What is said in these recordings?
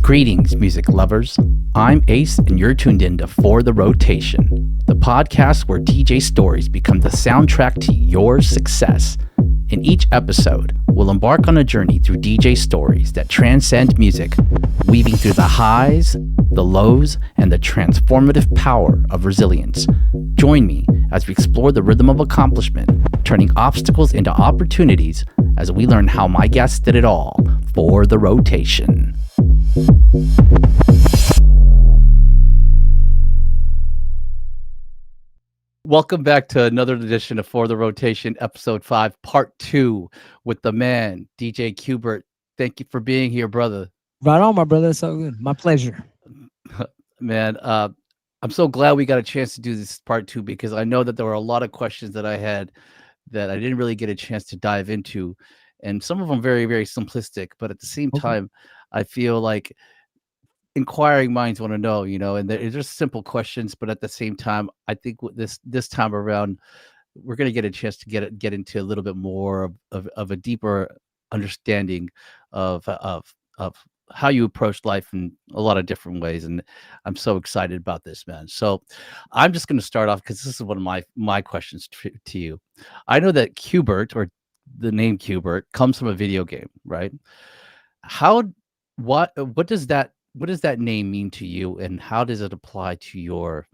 Greetings, music lovers. I'm Ace, and you're tuned in to For the Rotation, the podcast where DJ stories become the soundtrack to your success. In each episode, we'll embark on a journey through DJ stories that transcend music, weaving through the highs, the lows, and the transformative power of resilience. Join me as we explore the rhythm of accomplishment, turning obstacles into opportunities as we learn how my guests did it all for the rotation. Welcome back to another edition of For the Rotation, Episode 5, Part 2, with the man, DJ Qbert. Thank you for being here, brother. Right on, my brother. So good. My pleasure. Man, I'm so glad we got a chance to do this Part 2 because I know that there were a lot of questions that I had that I didn't really get a chance to dive into. And some of them very, very simplistic. But at the same time, I feel like inquiring minds want to know, and they're just simple questions, but at the same time, I think with this time around, we're going to get a chance to get into a little bit more of a deeper understanding of how you approach life in a lot of different ways, and I'm so excited about this, man. So I'm just going to start off because this is one of my questions to you. I know that Qbert, or the name Qbert, comes from a video game, right? What does that name mean to you, and how does it apply to your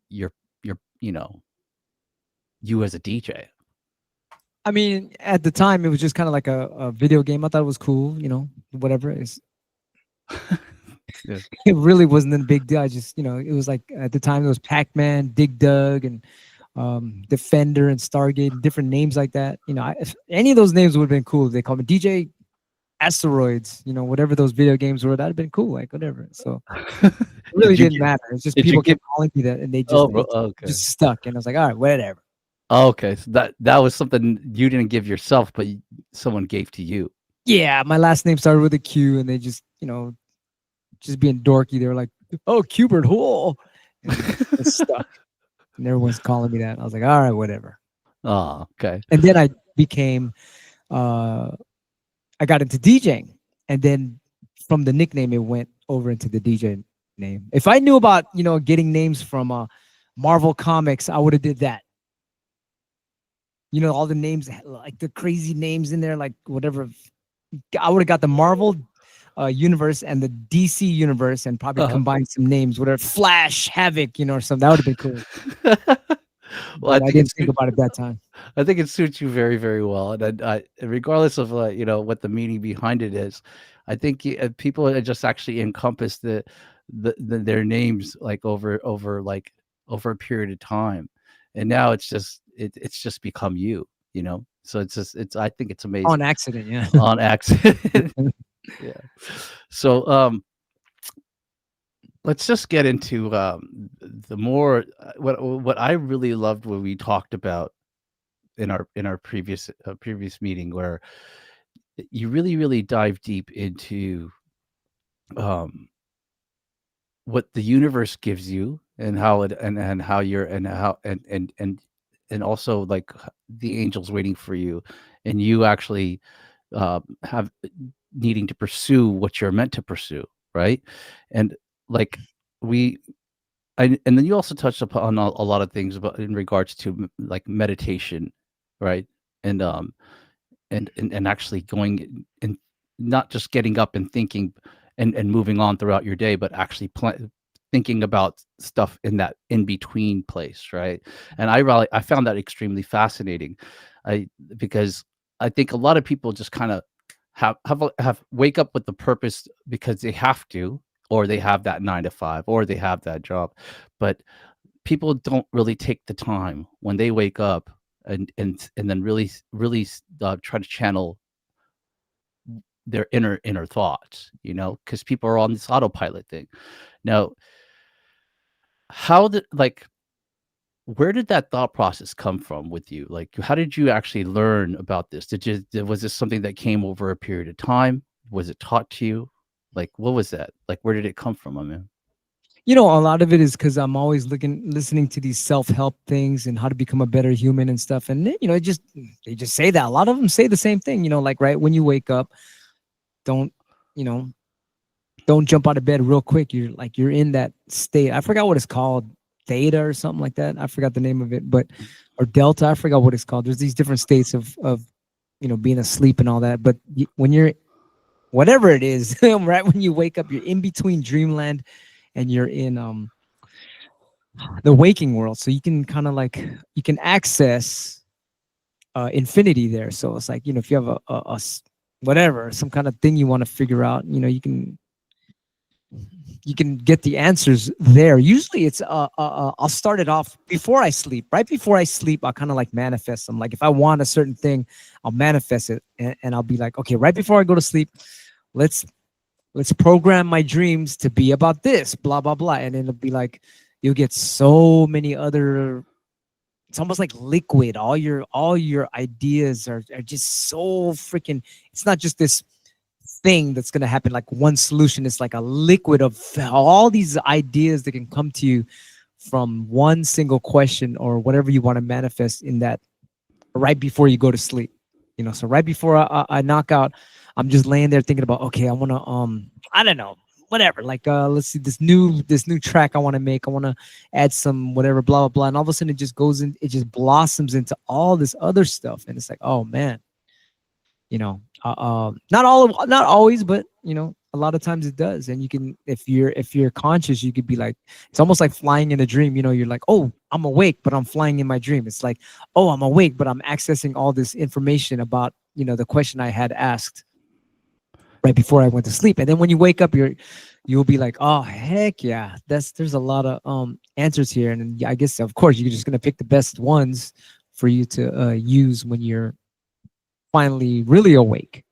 you as a DJ? I mean, at the time, it was just kind of like a video game. I thought it was cool, whatever it is. Yeah. It really wasn't a big deal. I just, it was like at the time, it was Pac-Man, Dig Dug, and Defender and Stargate, different names like that. If any of those names would have been cool. They called me DJ Asteroids, whatever those video games were, that'd have been cool, like whatever. So it really didn't matter. It's just people kept calling me that, and they just just stuck. And I was like, all right, whatever. Okay, so that was something you didn't give yourself, but someone gave to you. Yeah, my last name started with a Q, and they just, just being dorky, they were like, "Oh, Qbert, whoa!" And stuck. And everyone's calling me that. I was like, all right, whatever. Oh, okay. And then I became, I got into DJing, and then from the nickname, it went over into the DJ name. If I knew about, getting names from Marvel Comics, I would have did that. All the names, like the crazy names in there, like whatever. I would have got the Marvel universe and the DC universe, and probably combined some names, whatever, Flash, Havoc, or something. That would have been cool. Well, I didn't think about it that time. I think it suits you very, very well, and regardless of what the meaning behind it is, I think people just actually encompass their names like over a period of time, and now it's just become you, So I think it's amazing. On accident, yeah. On accident. Yeah. So let's just get into the more what I really loved when we talked about in our previous meeting, where you really dive deep into what the universe gives you, and how it and how you're and also like the angels waiting for you, and you actually have needing to pursue what you're meant to pursue, right? And like and then you also touched upon a lot of things about in regards to like meditation, right? And actually going and not just getting up and thinking and moving on throughout your day, but actually thinking about stuff in that in between place, right? And I found that extremely fascinating, because I think a lot of people just kind of have wake up with the purpose because they have to, or they have that 9 to 5, or they have that job, but people don't really take the time when they wake up and then really try to channel their inner thoughts, because people are on this autopilot thing. Now, where did that thought process come from with you? Like, how did you actually learn about this? Was this something that came over a period of time? Was it taught to you? Like, what was that? Like, where did it come from, my man? A lot of it is because I'm always listening to these self-help things and how to become a better human and stuff. And, they just say that. A lot of them say the same thing, like right when you wake up, don't, don't jump out of bed real quick. You're like you're in that state. I forgot what it's called, theta or something like that. I forgot the name of it, but or delta. I forgot what it's called. There's these different states of being asleep and all that. But when you're whatever it is, right when you wake up, you're in between dreamland and you're in the waking world. So you can kind of like you can access infinity there. So it's like if you have whatever some kind of thing you want to figure out, you can get the answers there. Usually it's I'll start it off before I sleep. Right before I sleep, I'll kind of like manifest them. Like if I want a certain thing, I'll manifest it, and I'll be like, okay, right before I go to sleep, let's program my dreams to be about this, blah blah blah, and then it'll be like you'll get so many other. It's almost like liquid. All your ideas are just so freaking. It's not just this thing that's going to happen like one solution. Is like a liquid of all these ideas that can come to you from one single question or whatever you want to manifest in that right before you go to sleep. So right before I knock out, I'm just laying there thinking about, okay, I want to I don't know, whatever, like let's see, this new track I want to make. I want to add some whatever, blah blah blah, and all of a sudden it just goes in, it just blossoms into all this other stuff, and it's like, oh man, not always, but a lot of times it does. And you can, if you're conscious, you could be like, it's almost like flying in a dream. You're like, oh, I'm awake, but I'm flying in my dream. It's like, oh, I'm awake, but I'm accessing all this information about the question I had asked right before I went to sleep. And then when you wake up, you'll be like, oh heck yeah, there's a lot of answers here. And then, yeah, I guess of course you're just gonna pick the best ones for you to use when you're finally really awake.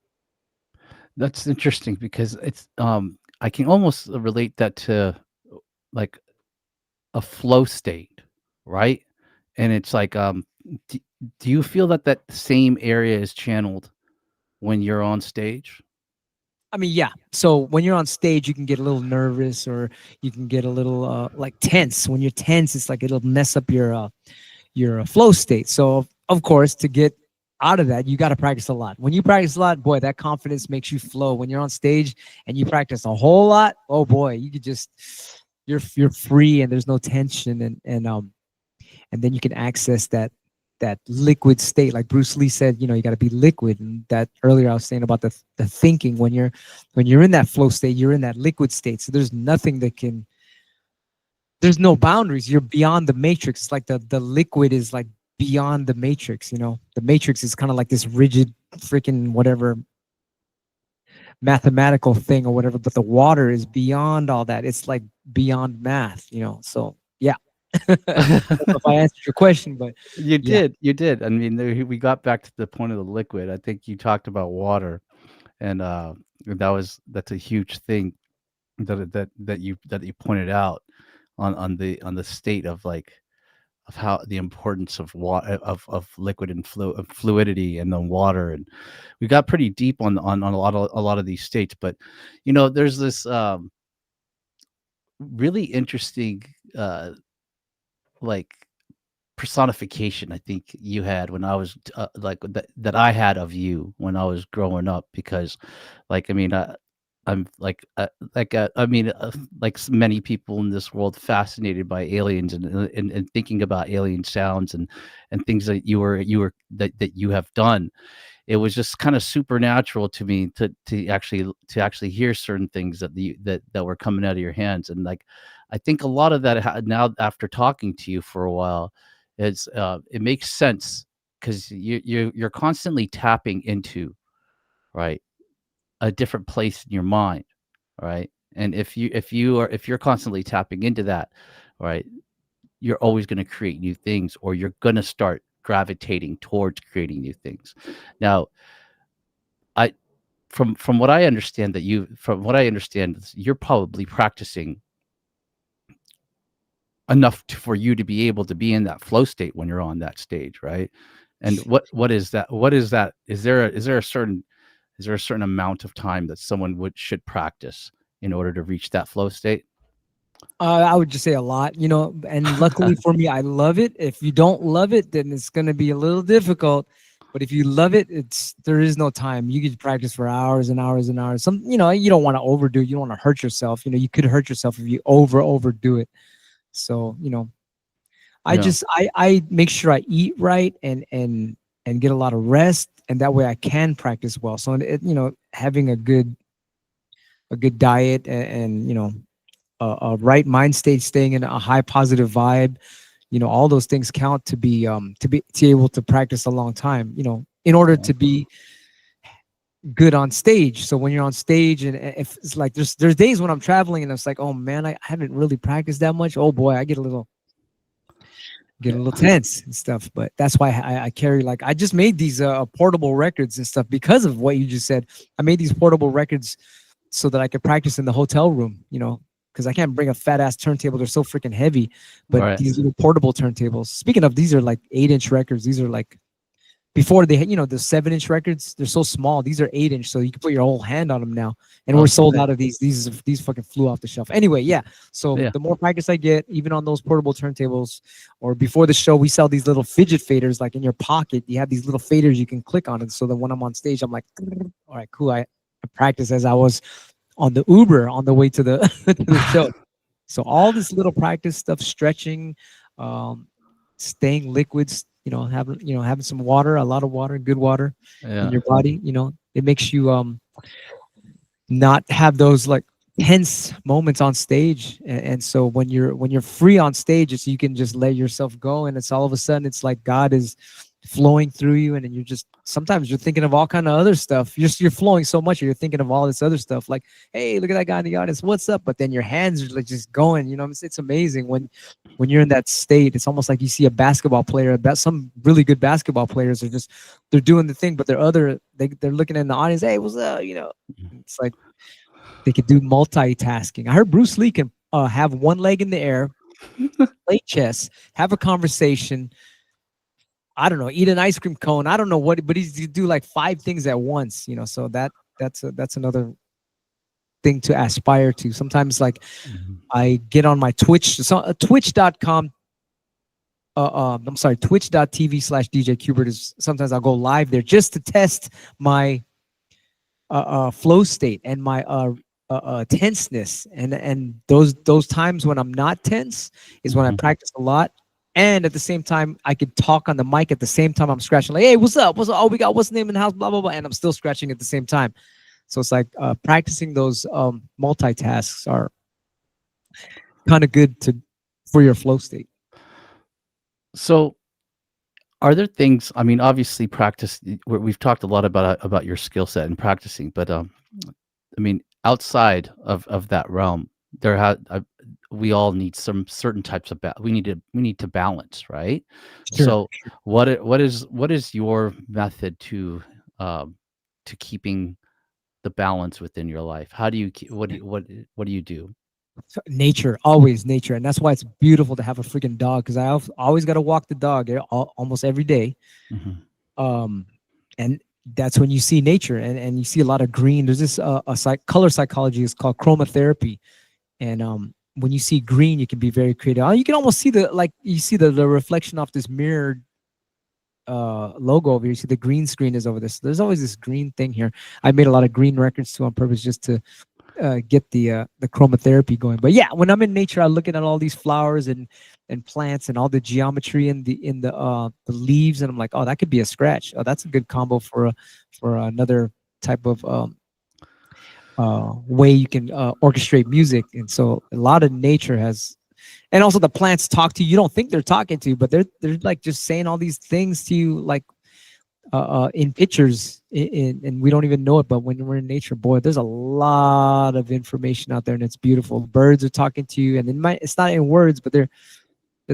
That's interesting because I can almost relate that to like a flow state, right? And it's like do, do you feel that that same area is channeled when you're on stage? I mean, yeah. So when you're on stage, you can get a little nervous, or you can get a little like tense. When you're tense, it's like it'll mess up your flow state. So of course, to get out of that, you got to practice a lot. When you practice a lot, boy, that confidence makes you flow. When you're on stage and you practice a whole lot, oh boy, you could just you're free and there's no tension, and then you can access that liquid state. Like Bruce Lee said, you got to be liquid. And that earlier I was saying about the thinking, when you're in that flow state, you're in that liquid state. So there's no boundaries. You're beyond the matrix. It's like the liquid is like beyond the matrix. The matrix is kind of like this rigid freaking whatever mathematical thing or whatever, but the water is beyond all that. It's like beyond math. So yeah. I don't know if I answered your question, but You yeah. did, you did. I mean, we got back to the point of the liquid. I think you talked about water, and that's a huge thing that you pointed out on the state of like of how the importance of water of liquid and of fluidity and then water. And we got pretty deep on a lot of these states. But there's this really interesting like personification I think you had when I was like that I had of you when I was growing up. Because like I mean I'm I mean like many people in this world fascinated by aliens, and thinking about alien sounds and things that that you have done. It was just kind of supernatural to me to actually hear certain things that were coming out of your hands. And like I think a lot of that now after talking to you for a while, it makes sense because you're constantly tapping into, right, a different place in your mind, right? And if you're constantly tapping into that, right, you're always going to create new things, or you're going to start gravitating towards creating new things. Now, I from what I understand is you're probably practicing enough for you to be able to be in that flow state when you're on that stage, right? And what is that? What is that? Is there a certain amount of time that someone should practice in order to reach that flow state? I would just say a lot, and luckily for me, I love it. If you don't love it, then it's going to be a little difficult. But if you love it, there is no time. You could practice for hours and hours and hours. Some, you don't want to overdo it. You don't want to hurt yourself. You could hurt yourself if you overdo it. So, Yeah. I make sure I eat right and get a lot of rest, and that way I can practice well. So, having a good diet and a right mind state, staying in a high positive vibe, all those things count to be able to practice a long time, in order Yeah. to be good on stage. So when you're on stage, and if it's like there's days when I'm traveling and it's like, oh man, I haven't really practiced that much. Oh boy, I get a little tense and stuff. But that's why I carry, like, I just made these portable records and stuff because of what you just said. I made these portable records so that I could practice in the hotel room, because I can't bring a fat ass turntable. They're so freaking heavy. But Right. these little portable turntables, speaking of, these are like 8-inch records. These are like, before they had, the 7-inch records, they're so small. These are 8-inch, so you can put your whole hand on them now. And we're Oh, sold sick. out of these. These fucking flew off the shelf. Anyway, yeah. So Yeah. the more practice I get, even on those portable turntables, or before the show, we sell these little fidget faders, like in your pocket. You have these little faders you can click on it, so that when I'm on stage, I'm like, all right, cool. I practice as I was on the Uber on the way to the to the show. So all this little practice stuff, stretching, um, staying liquids, having some water, a lot of water, good water in Yeah. your body. It makes you not have those like tense moments on stage. And so when you're free on stage, it's, you can just let yourself go, and it's all of a sudden it's like God is flowing through you, and then you're just, sometimes you're thinking of all kind of other stuff. You're flowing so much, you're thinking of all this other stuff, like, hey, look at that guy in the audience, what's up? But then your hands are like just going. It's amazing when you're in that state. It's almost like you see a basketball player. Some really good basketball players are just, they're doing the thing, but they're looking in the audience, hey, what's up? It's like they could do multitasking. I heard Bruce Lee can have one leg in the air, play chess, have a conversation. I don't know, eat an ice cream cone. I don't know what, but he's, you do like 5 things at once. So that's another thing to aspire to. Sometimes, like, Mhm. I get on my Twitch, so twitch.com. I'm sorry, twitch.tv/DJ Qbert is, sometimes I'll go live there just to test my flow state and my tenseness, and those times when I'm not tense is when I Mhm. practice a lot. And at the same time, I could talk on the mic at the same time I'm scratching, like, hey, what's up, what's up, oh, we got what's the name in the house, blah blah blah, and I'm still scratching at the same time. So it's like, practicing those multitasks are kind of good to for your flow state. So, are there things? I mean, obviously, we've talked a lot about your skill set and practicing, but I mean, outside of that realm, we all need some certain types of we need to balance, right? Sure. So, what is your method um, to keeping the balance within your life? How do you keep, what do you do? Nature, always nature, and that's why it's beautiful to have a freaking dog, because always got to walk the dog almost every day. Mhm. um and that's when you see nature, and you see a lot of green. There's this color psychology is called chromotherapy. And when you see green, you can be very creative. You can almost see you see the reflection off this mirrored logo over here. You see the green screen is over this. There's always this green thing here. I made a lot of green records too on purpose, just to get the chromotherapy going. But yeah, when I'm in nature, I'm looking at all these flowers and plants and all the geometry in the leaves, and I'm like, oh, that could be a scratch. Oh, that's a good combo for another type of way you can orchestrate music. And so a lot of nature has, and also the plants talk to you. You don't think they're talking to you, but they're like just saying all these things to you, like in pictures, and we don't even know it. But when we're in nature, boy, there's a lot of information out there, and it's beautiful. Birds are talking to you, and it's not in words, but they're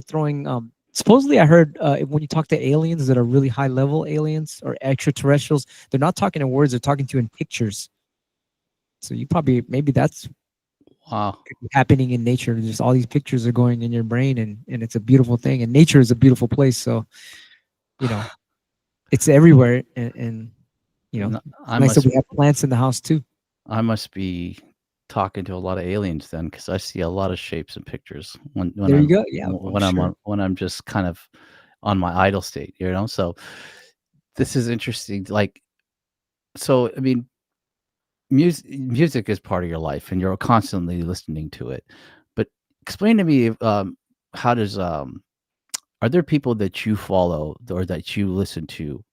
throwing. Supposedly, I heard when you talk to aliens that are really high level aliens or extraterrestrials, they're not talking in words; they're talking to you in pictures. So you probably, maybe that's Wow. happening in nature. Just all these pictures are going in your brain, and it's a beautiful thing. And nature is a beautiful place. So you know it's everywhere, and N- it's I nice that must we have plants in the house too. I must be talking to a lot of aliens then, because I see a lot of shapes and pictures There you go. Yeah, I'm sure. when I'm just kind of on my idle state. So this is interesting. Like, so I mean, music is part of your life, and you're constantly listening to it. But explain to me, how does are there people that you follow or that you listen to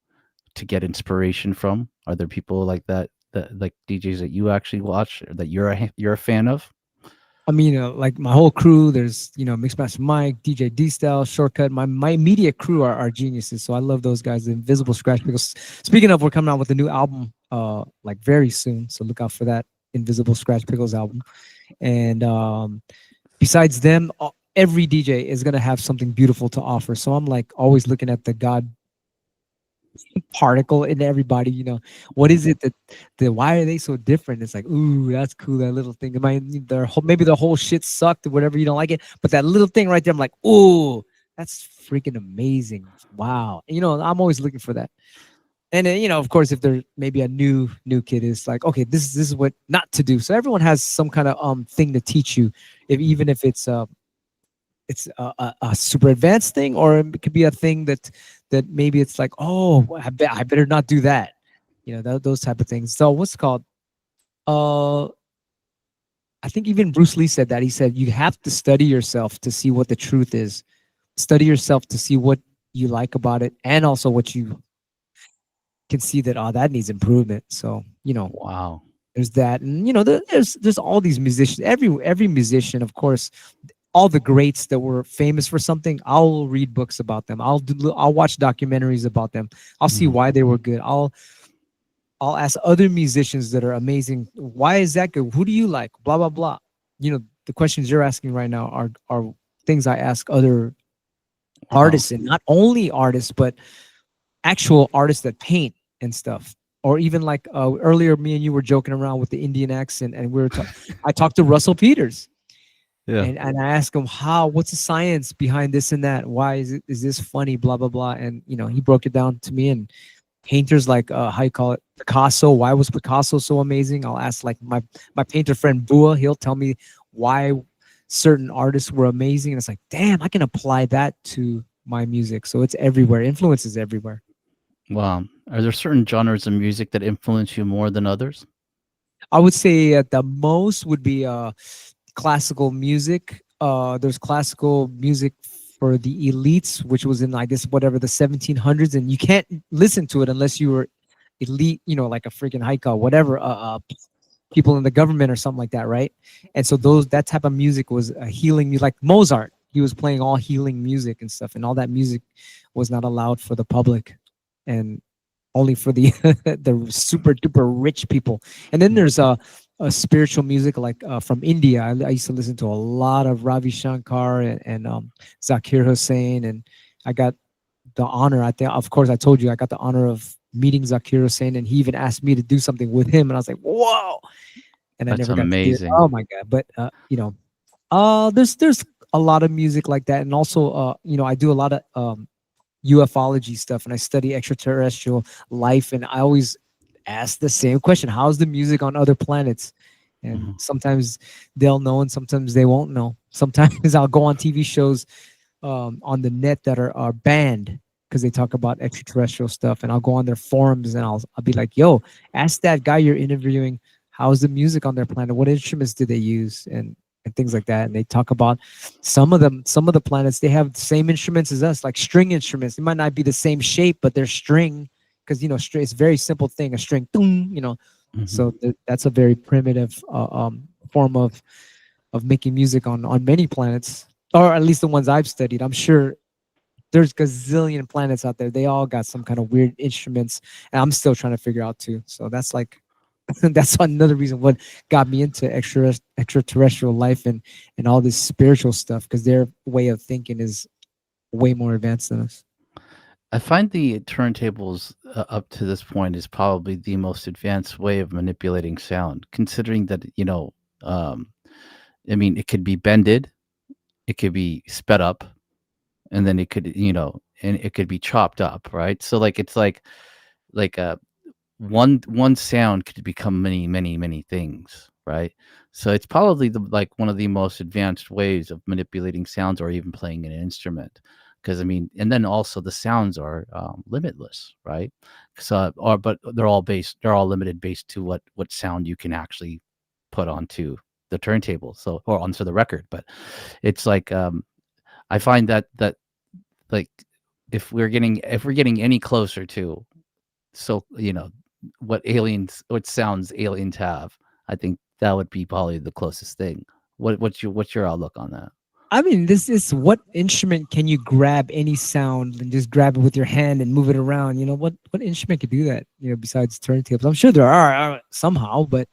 get inspiration from? Are there people like that, that like DJs that you actually watch or that you're a fan of? I mean, like my whole crew, there's, Mixmaster Mike, DJ D Style, Shortcut. My immediate crew are geniuses. So I love those guys, the Invisible Scratch. Because speaking of, we're coming out with a new album like very soon. So look out for that Invisible Scratch Pickles album. And besides them, every DJ is gonna have something beautiful to offer. So I'm like always looking at the God particle in everybody. What Mhm. is it that why are they so different? It's like, ooh, that's cool, that little thing. It might their whole, maybe the whole shit sucked or whatever, you don't like it, but that little thing right there, I'm like, ooh, that's freaking amazing. Wow. I'm always looking for that. And then, of course, if there maybe a new kid is like, okay, this is what not to do. So everyone has some kind of thing to teach you, if even if it's a super advanced thing, or it could be a thing that maybe it's like, oh, I better not do that. Those type of things. So what's it called? Uh, I think even Bruce Lee said that. He said you have to study yourself to see what the truth is. Study yourself to see what you like about it, and also what you can see that that needs improvement. So Wow. there's that, and there's all these musicians. Every musician, of course, all the greats that were famous for something, I'll read books about them. I'll watch documentaries about them. I'll see Mhm. why they were good. I'll ask other musicians that are amazing, why is that good? Who do you like? Blah blah blah. The questions you're asking right now are things I ask other Wow. artists, and not only artists, but actual artists that paint and stuff. Or even like earlier, me and you were joking around with the Indian accent, and I talked to Russell Peters, Yeah. and I asked him what's the science behind this and that? Why is this funny? Blah blah blah. And he broke it down to me. And painters like how you call it, Picasso. Why was Picasso so amazing? I'll ask like my painter friend Bua. He'll tell me why certain artists were amazing. And it's like, damn, I can apply that to my music. So it's everywhere. Influence is everywhere. Wow. Are there certain genres of music that influence you more than others? I would say at the most would be classical music. There's classical music for the elites, which was in, I guess, whatever, the 1700s, and you can't listen to it unless you were elite, like a freaking Haika, whatever, people in the government or something like that, right? And so that type of music was a healing music, like Mozart. He was playing all healing music and stuff, and all that music was not allowed for the public, and only for the the super duper rich people. And then Mm. there's a spiritual music like from India. I used to listen to a lot of Ravi Shankar and Zakir Hussain, and I got the honor. I think, of course, I told you I got the honor of meeting Zakir Hussain, and he even asked me to do something with him, and I was like, whoa! And I That's never got to do it. amazing. Oh my god! But there's a lot of music like that, and also I do a lot of ufology stuff, and I study extraterrestrial life, and I always ask the same question: how's the music on other planets? And Mhm. sometimes they'll know, and sometimes they won't know. Sometimes I'll go on TV shows on the net that are banned because they talk about extraterrestrial stuff, and I'll go on their forums, and I'll be like, yo, ask that guy you're interviewing, how's the music on their planet, what instruments do they use, and things like that. And they talk about some of the planets, they have the same instruments as us, like string instruments. They might not be the same shape, but they're string, because it's a very simple thing, a string, Mhm. so that's a very primitive form of making music on many planets, or at least the ones I've studied. I'm sure there's gazillion planets out there. They all got some kind of weird instruments, and I'm still trying to figure out too. So that's like that's another reason what got me into extraterrestrial life and all this spiritual stuff, because their way of thinking is way more advanced than us. I find the turntables up to this point is probably the most advanced way of manipulating sound, considering that, um, I mean, it could be bended, it could be sped up, and then it could, and it could be chopped up, right? So like it's like one sound could become many, many, many things, right? So it's probably one of the most advanced ways of manipulating sounds or even playing an instrument. because I mean, and then also the sounds are limitless, right? So, or but they're all limited based to what sound you can actually put onto the turntable, so or onto the record. But it's like I find that like if we're getting any closer to so what sounds aliens have, I think that would be probably the closest thing. What's your outlook on that? I mean, this is what instrument can you grab any sound and just grab it with your hand and move it around? You know, what instrument could do that? You know, besides turntables, I'm sure there are somehow, but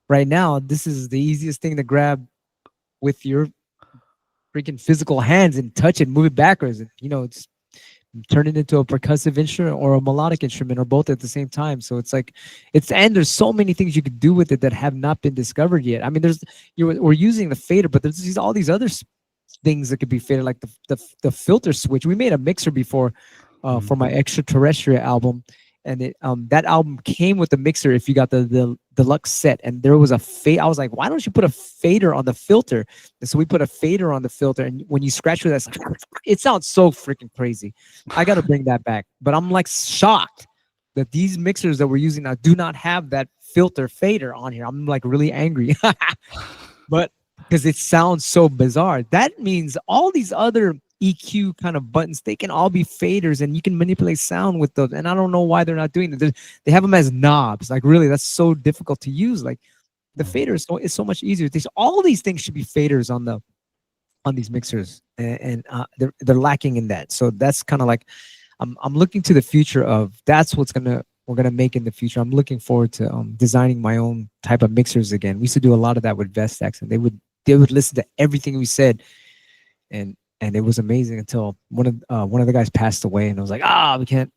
right now this is the easiest thing to grab with your freaking physical hands and touch it, move it backwards, and it's turn it into a percussive instrument or a melodic instrument or both at the same time. So it's like and there's so many things you could do with it that have not been discovered yet. I mean, we're using the fader, but there's all these other things that could be faded, like the filter switch. We made a mixer before for Mhm. my extraterrestrial album, and that album came with the mixer if you got the deluxe set, and there was a fade. I was like, why don't you put a fader on the filter? And so we put a fader on the filter, and when you scratch with that, it sounds so freaking crazy. I got to bring that back, but I'm like shocked that these mixers that we're using now do not have that filter fader on here. I'm like really angry. But because it sounds so bizarre, that means all these other EQ kind of buttons, they can all be faders and you can manipulate sound with those. And I don't know why they're not doing it. They have them as knobs. Like, really, that's so difficult to use. Like, the Mhm. fader is so much easier. All these things should be faders on these mixers, and they're lacking in that. So that's kind of like I'm looking to the future of that's we're gonna make in the future. I'm looking forward to designing my own type of mixers again. We used to do a lot of that with Vestax, and they would listen to everything we said, and it was amazing until one of the guys passed away, and I was like, we can't,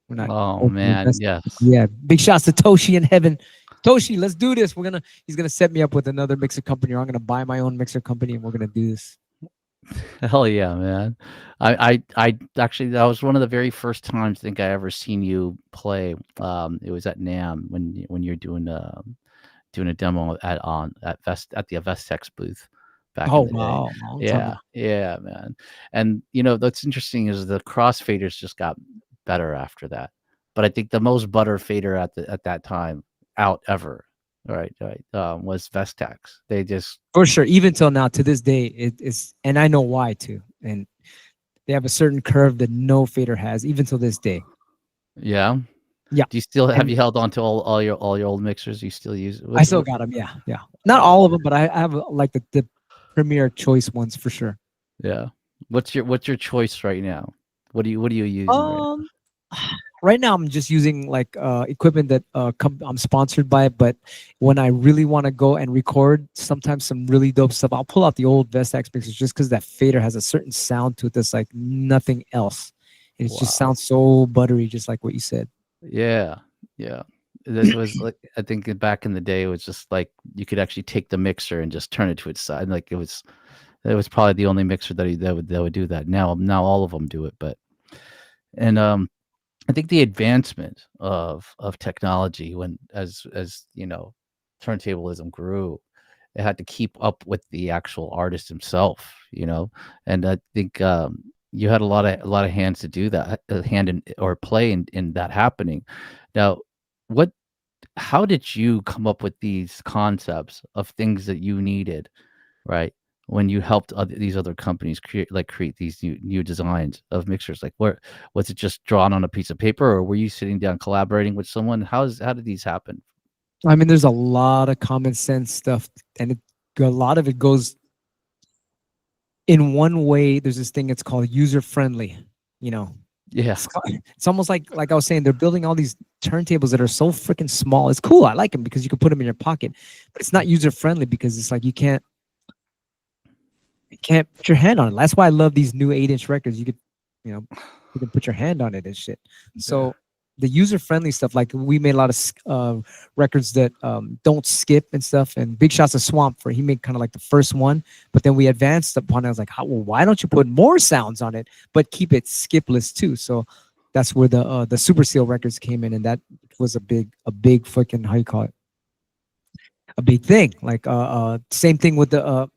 we're not Oh working with man, Vestax. yes. Yeah, big shots to Toshi in heaven. Toshi, let's do this. He's gonna set me up with another mixer company, or I'm gonna buy my own mixer company, and we're gonna do this. Hell yeah, man. I actually that was one of the very first times I think I ever seen you play. It was at NAM when you're doing a demo at the Vestex booth back Oh in the day. wow, long time Yeah, ago. yeah, man. And that's interesting is the crossfaders just got better after that. But I think the most butter fader at that time out ever, right, was Vestex. They just For sure. Even till now, to this day, it is, and I know why too. And they have a certain curve that no fader has, even till this day. yeah. Yeah, Do you still have and you held on to all your old mixers? You still use I what's still what? got them. Yeah, yeah. Not Uh, all of them, but I have like the premier choice ones for sure. yeah. What's your choice right now? What are you using right now? Um, right now I'm just using like equipment that I'm sponsored by. But when I really want to go and record, sometimes some really dope stuff, I'll pull out the old Vestax mixers just because that fader has a certain sound to it that's like nothing else. And it just Wow. sounds so buttery, just like what you said. Yeah, yeah. This was like I think back in the day, it was just like you could actually take the mixer and just turn it to its side. Like it was probably the only mixer that would do that. Now all of them do it, but and I think the advancement of technology when as turntablism grew, it had to keep up with the actual artist himself. And I think you had a lot of hands to do that, hand in or play in that happening. Now, what how did you come up with these concepts of things that you needed, right? When you helped these other companies create these new designs of mixers, like where was it just drawn on a piece of paper, or were you sitting down collaborating with someone? How did these happen? I mean, there's a lot of common sense stuff, and a lot of it goes in one way. There's this thing it's called user friendly. You know, Yeah, it's almost like I was saying, they're building all these turntables that are so freaking small. It's cool. I like them because you can put them in your pocket, but it's not user friendly because it's like you can't put your hand on it. That's why I love these new 8-inch records. You know, you can put your hand on it and shit. yeah, So the user friendly stuff, like we made a lot of records that don't skip and stuff. And Big Shots of Swamp he made kind of like the first one, but then we advanced upon it. I was like, well, why don't you put more sounds on it, but keep it skipless too? So that's where the Super Seal records came in, and that was a big fucking, how you call it, a big thing. Like same thing with the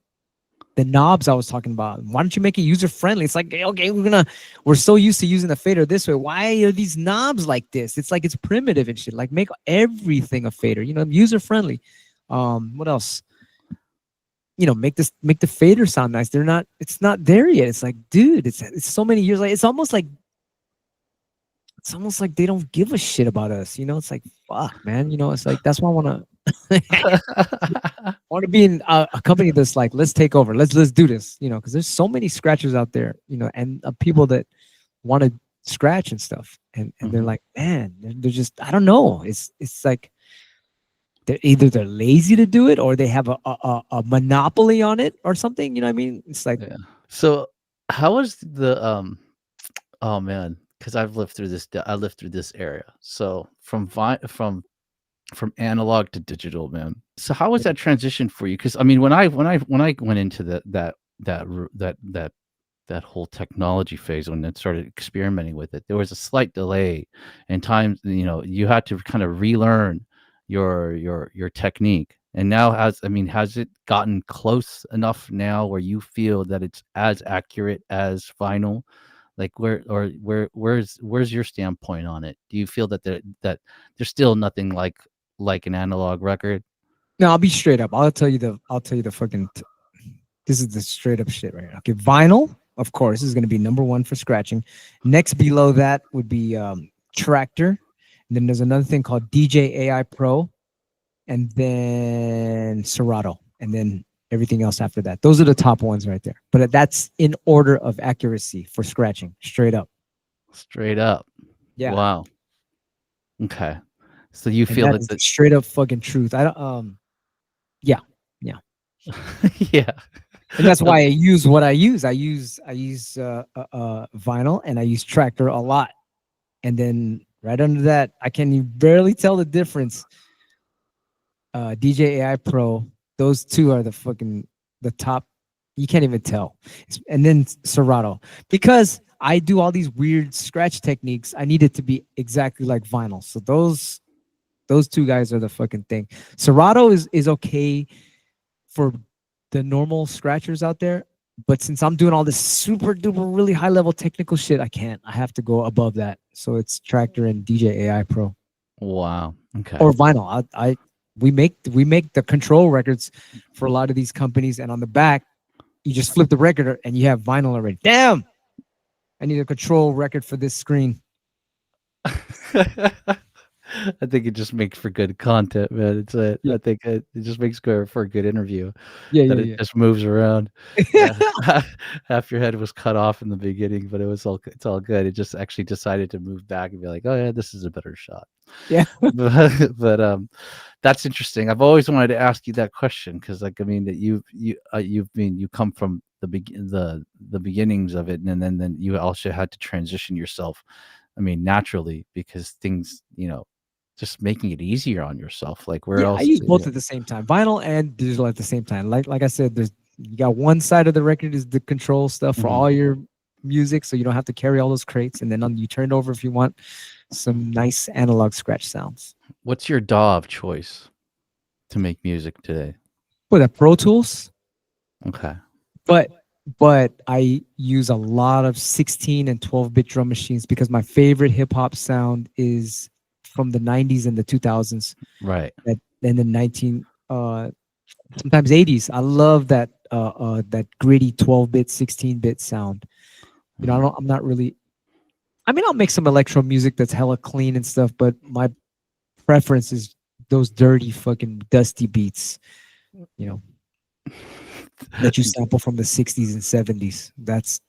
the knobs I was talking about. Why don't you make it user friendly? It's like, okay, we're so used to using the fader this way. Why are these knobs like this? It's like it's primitive and shit. Like make everything a fader, user friendly. What else? Make the fader sound nice. It's not there yet. It's like, dude, it's so many years like it's almost like they don't give a shit about us. It's like, fuck, man. It's like that's why I want to be in a company that's like, let's take over, let's do this, because there's so many scratchers out there, and people that want to scratch and stuff, and they're Mhm. like, man, they're just, I don't know, it's like they're lazy to do it, or they have a monopoly on it or something. You know what I mean? It's like, Yeah. So, how was oh man, because I lived through this area. So from analog to digital, man. So how was that transition for you? Because I mean, when I went into that whole technology phase, when it started experimenting with it, there was a slight delay in times. You had to kind of relearn your technique. And now, has it gotten close enough now where you feel that it's as accurate as vinyl? Like where's your standpoint on it? Do you feel that there's still nothing like an analog record? no, I'll be straight up. I'll tell you the fucking this is the straight up shit right here. Okay, vinyl, of course, is going to be number one for scratching. Next below that would be Tractor. And then there's another thing called DJ AI Pro, and then Serato, and then everything else after that. Those are the top ones right there. But that's in order of accuracy for scratching, straight up. Straight up. Yeah, Wow. Okay. So you and feel that that is the straight up fucking truth. I don't. Yeah, yeah. yeah. And that's Uh, why I use what I use. I use vinyl, and I use Tractor a lot. And then right under that, I can you barely tell the difference. DJ AI Pro, those two are the top. You can't even tell. And then Serato, because I do all these weird scratch techniques. I need it to be exactly like vinyl. So those two guys are the fucking thing. Serato is okay for the normal scratchers out there. But since I'm doing all this super duper really high level technical shit, I can't. I have to go above that. So it's Tractor and DJ AI Pro wow. Okay. or vinyl. We make the control records for a lot of these companies, and on the back, you just flip the record and you have vinyl already. Damn, I need a control record for this screen. I think it just makes for good content, man. Yeah, I think it just makes for a good interview yeah, that it yeah, just moves around. yeah. Yeah. Half your head was cut off in the beginning, but it's all good. It just actually decided to move back and be like, "Oh yeah, this is a better shot." Yeah. But that's interesting. I've always wanted to ask you that question because, like, I mean, that you come from the beginnings of it, and then you also had to transition yourself. I mean, naturally, because things, just making it easier on yourself. Like, where Yeah, I else? use both at the same time, vinyl and digital at the same time. Like I said, there's you got one side of the record is the control stuff for Mhm. all your music, so you don't have to carry all those crates, and then you turn it over if you want some nice analog scratch sounds. What's your DAW of choice to make music today? With that Pro Tools, Okay. but but I use a lot of 16 and 12-bit drum machines because my favorite hip hop sound is from the 90s and the 2000s, Right. and the 19 sometimes 80s. I love that gritty 12-bit, 16-bit sound. Mhm. I'm not really. I mean, I'll make some electro music that's hella clean and stuff, but my preference is those dirty fucking dusty beats. You know, that you sample from the 60s and 70s. That's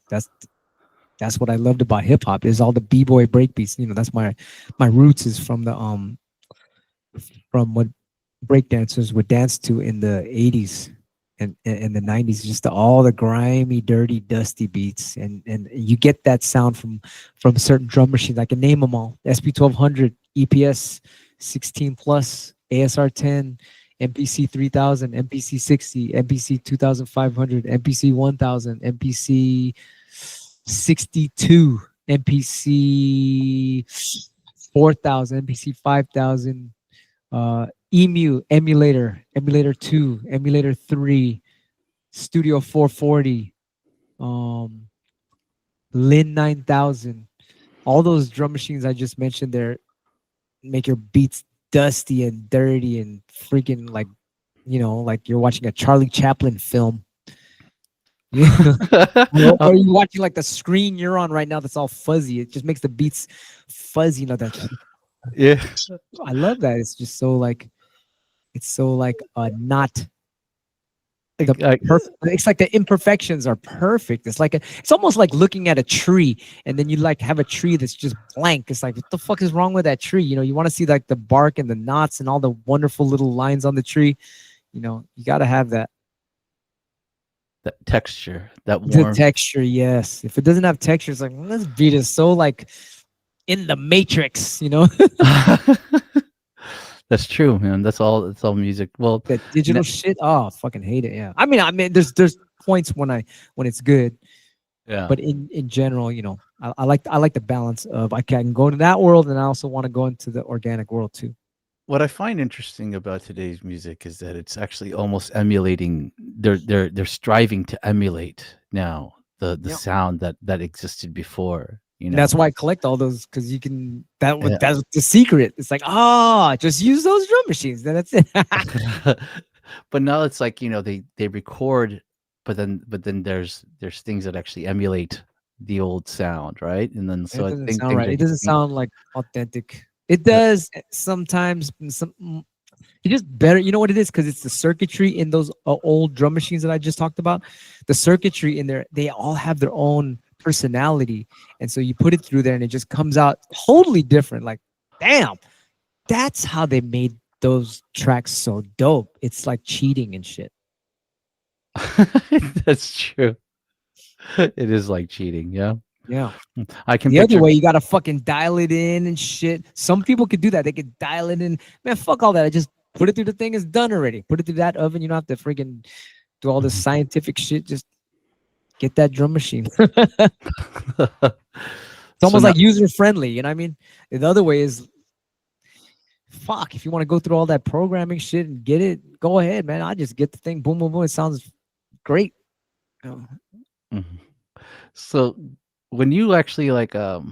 what I loved about hip hop is all the b-boy breakbeats. That's my roots is from what breakdancers would dance to in the 80s and the 90s, just all the grimy, dirty, dusty beats. And you get that sound from certain drum machines. I can name them all: SP1200, EPS 16 plus, ASR 10, MPC 3000, MPC 60, MPC 2500, MPC 1000, MPC 62, MPC 4000, MPC 5000, emulator 2, emulator 3, Studio 440, um, Lin 9000, all those drum machines I just mentioned there make your beats dusty and dirty and freaking like, like you're watching a Charlie Chaplin film. Yeah. Or you watching like the screen you're on right now that's all fuzzy. It just makes the beats fuzzy, that Yeah. I love that. It's just so like it's so like not the I, perfect. It's like the imperfections are perfect. It's almost like looking at a tree and then you like have a tree that's just blank. It's like what the fuck is wrong with that tree? You want to see like the bark and the knots and all the wonderful little lines on the tree. You got to have that. that texture, that The warmth. texture, yes. If it doesn't have texture, it's like this beat is so like in the matrix. That's true, man. That's all. That's all music. Well, That n- digital shit. Oh, I fucking hate it. Yeah. I mean, there's points when it's good, yeah. but in general, I like the balance of I can go to that world and I also want to go into the organic world too. What I find interesting about today's music is that it's actually almost emulating. They're striving to emulate now the Yeah. sound that existed before. You And that's know. why I collect all those because you can Yeah. that's the secret. It's like, just use those drum machines. Then that's it. But now it's like, they record, but then there's things that actually emulate the old sound, right? And then so It I doesn't think sound things right. are It doesn't getting sound like authentic. It uh, does sometimes. It's just better. You know what it is? Because it's the circuitry in those old drum machines that I just talked about. The circuitry in there, they all have their own personality. And so you put it through there and it just comes out totally different. Like, damn, that's how they made those tracks so dope. It's like cheating and shit. that's true. It is like cheating, yeah. Yeah. I can The other picture way, you got to fucking dial it in and shit. Some people could do that. They could dial it in. Man, fuck all that. I just put it through the thing. It's done already. Put it through that oven. You don't have to freaking do all this Mhm. scientific shit. Just get that drum machine. It's So almost now like user friendly. You know what I mean? The other way is fuck. If you want to go through all that programming shit and get it, go ahead, man. I just get the thing. Boom, boom, boom. It sounds great. Oh, mhm. So when you actually like how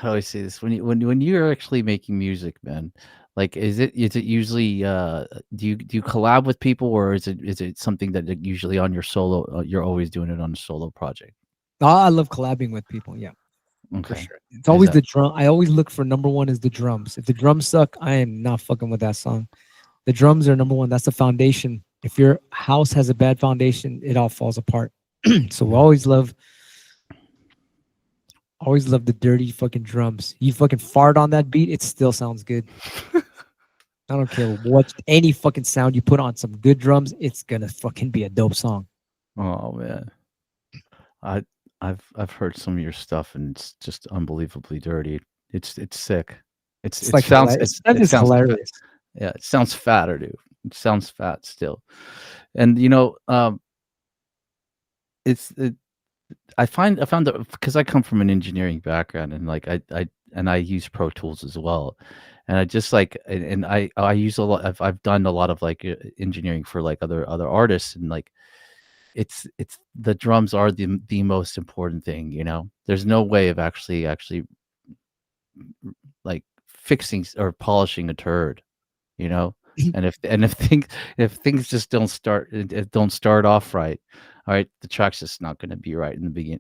do I say this? When you're actually making music, man, like is it usually do you collab with people, or is it something that usually on your solo, you're always doing it on a solo project? I love collabing with people. Yeah, for Okay. sure. It's Is always that the drum. I always look for number one is the drums. If the drums suck, I am not fucking with that song. The drums are number one. That's the foundation. If your house has a bad foundation, it all falls apart. So we Mhm. always love the dirty fucking drums. You fucking fart on that beat, it still sounds good. I don't care what any fucking sound you put on some good drums, it's gonna fucking be a dope song. Oh man. I I've heard some of your stuff, and it's just unbelievably dirty. It's sick. It's It's it like sounds hilarious. it's That it is sounds fa hilarious. yeah, it sounds fatter, dude. It sounds fat still. And, it's it I found that because I come from an engineering background, and, like, I use Pro Tools as well, and I just, like and I use a lot I've done a lot of, like, engineering for, like, other artists, and, like, it's the drums are the most important thing, you know? There's no way of actually, like, fixing or polishing a turd, you know? And if things just don't start off right, alright, the track's just not gonna be right in the begin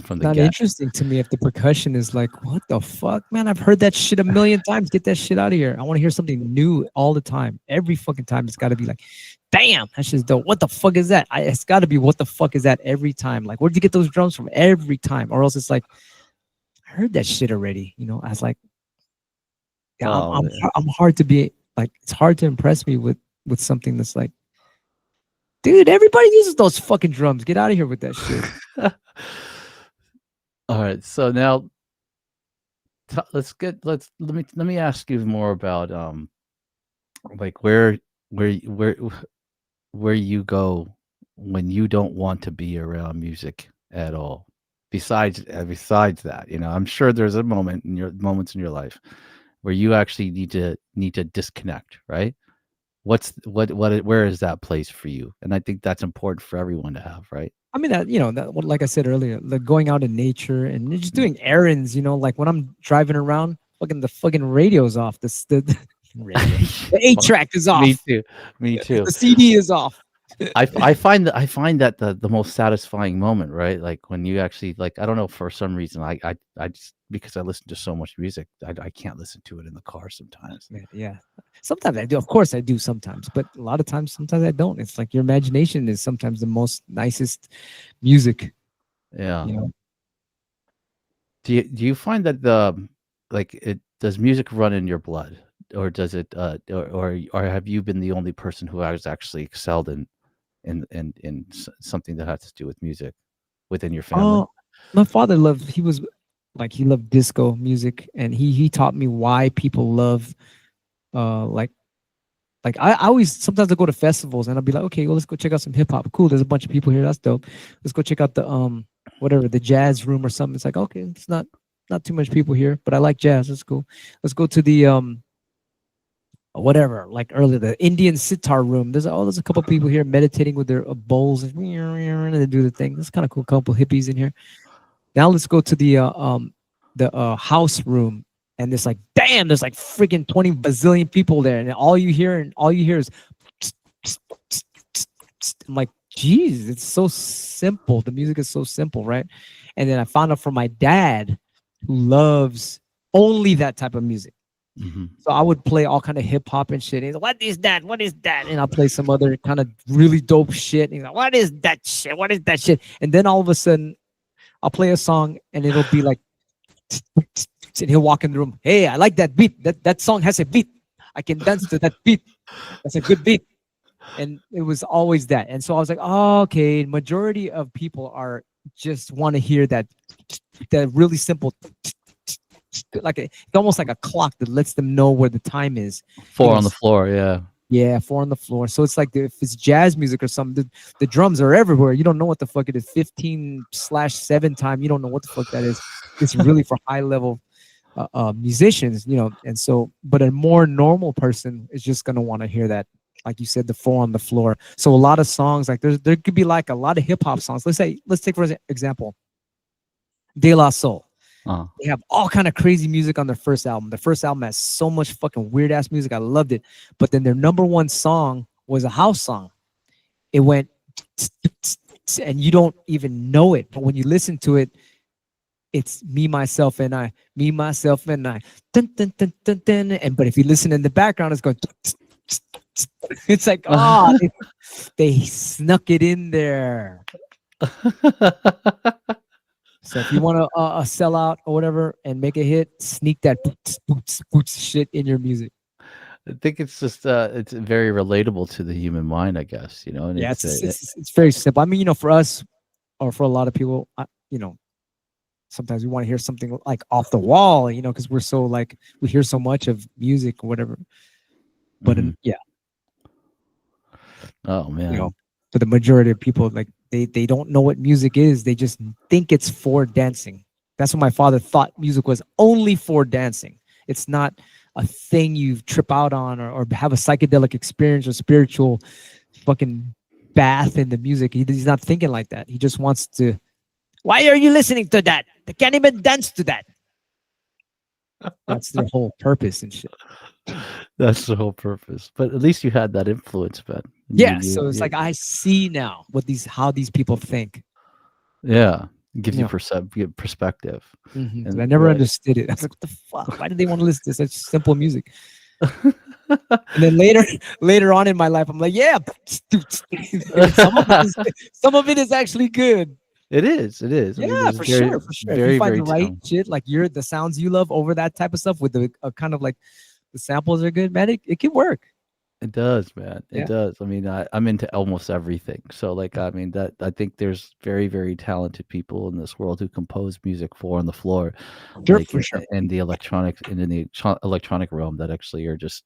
from the Not get. interesting to me if the percussion is like, what the fuck, man? I've heard that shit a million times. Get that shit out of here. I want to hear something new all the time. Every fucking time, it's got to be like, damn, that's just dope. What the fuck is that? It's got to be what the fuck is that every time. Like, where'd you get those drums from? Every time, or else it's like, I heard that shit already. I was like, yeah, I'm Oh, I'm man. I'm hard to be like, it's hard to impress me with something that's like, dude, everybody uses those fucking drums. Get out of here with that shit. Alright, so now let me ask you more about, like, where you go when you don't want to be around music at all. Besides that, I'm sure there's a moments in your life where you actually need to disconnect, right? where is that place for you? And I think that's important for everyone to have, right? I mean that like I said earlier, like going out in nature and just Mm. doing errands. Like when I'm driving around, the fucking radio's off. The radio, the 8 track is Me off. too. Me too. The CD is off. I find that the most satisfying moment, right? Like when you actually like I don't know for some reason I just because I listen to so much music I can't listen to it in the car sometimes. Man, yeah. Sometimes I do. Of course I do sometimes, but a lot of times, sometimes I don't. It's like your imagination is sometimes the most nicest music. Yeah. You know. Do you find that the like it does music run in your blood or does it or have you been the only person who has actually excelled in something that has to do with music within your family? Oh, my father loved. He was like he loved disco music, and he taught me why people love like I always sometimes I go to festivals and I'll be like, okay, well let's go check out some hip hop. Cool, there's a bunch of people here. That's dope. Let's go check out the whatever the jazz room or something. It's like okay, it's not too much people here, but I like jazz. That's cool. Let's go to the whatever like earlier the Indian sitar room. There's a couple people here meditating with their bowls and they do the thing. That's kind of cool. Couple hippies in here. Now let's go to the house room, and it's like, damn, there's like freaking 20 bazillion people there, and all you hear is I'm like, geez, it's so simple. The music is so simple, right? And then I found out from my dad, who loves only that type of music. Mhm. So I would play all kind of hip hop and shit. He's like, what is that? What is that? And I'll play some other kind of really dope shit. And he's like, what is that shit? What is that shit? And then all of a sudden, I'll play a song and it'll be like, and he'll walk in the room. Hey, I like that beat. That song has a beat. I can dance to that beat. That's a good beat. And it was always that. And so I was like, oh, okay. Majority of people are just want to hear that really simple, it's almost like a clock that lets them know where the time is. Four on the floor, yeah. Yeah, four on the floor. So it's like if it's jazz music or something, the drums are everywhere. You don't know what the fuck it is. 15/7 time. You don't know what the fuck that is. It's really for high level musicians, And so, but a more normal person is just gonna want to hear that, like you said, the four on the floor. So a lot of songs, like there could be like a lot of hip hop songs. Let's take for example, De La Soul. They have all kind of crazy music on their first album. The first album has so much fucking weird ass music. I loved it. But then their number one song was a house song. It went and you don't even know it. But when you listen to it, it's me, myself, and I. Me, myself, and I. Dun, dun, dun, dun, dun. But if you listen in the background, it's going. It's like, they snuck it in there. So if you want to sell out or whatever and make a hit, sneak that boots shit in your music. I think it's just it's very relatable to the human mind, I guess, and yeah, it's very simple. I mean, for us or for a lot of people, sometimes we want to hear something like off the wall, because we're so like we hear so much of music or whatever. But yeah. Oh man. For the majority of people, like they don't know what music is. They just think it's for dancing. That's what my father thought music was, only for dancing. It's not a thing you trip out on or have a psychedelic experience or spiritual fucking bath in the music. He's not thinking like that. He just wants to. Why are you listening to that? They can't even dance to that. That's their whole purpose and shit. That's the whole purpose. But at least you had that influence, Ben. Yeah, so it's like I see now how these people think. Yeah, it gives you perspective. Mm-hmm. And I never understood it. I was like, what the fuck? Why did they want to listen to such simple music? And then later on in my life, I'm like, yeah, some of it is actually good. It is. Yeah, for sure. If you find the right shit, like the sounds you love over that type of stuff with the kind of like the samples are good, man. It can work. It does, man. It does. I mean, I'm into almost everything. So, like, I mean, I think there's very, very talented people in this world who compose music for on the floor, sure, for sure, in the electronic realm that actually are just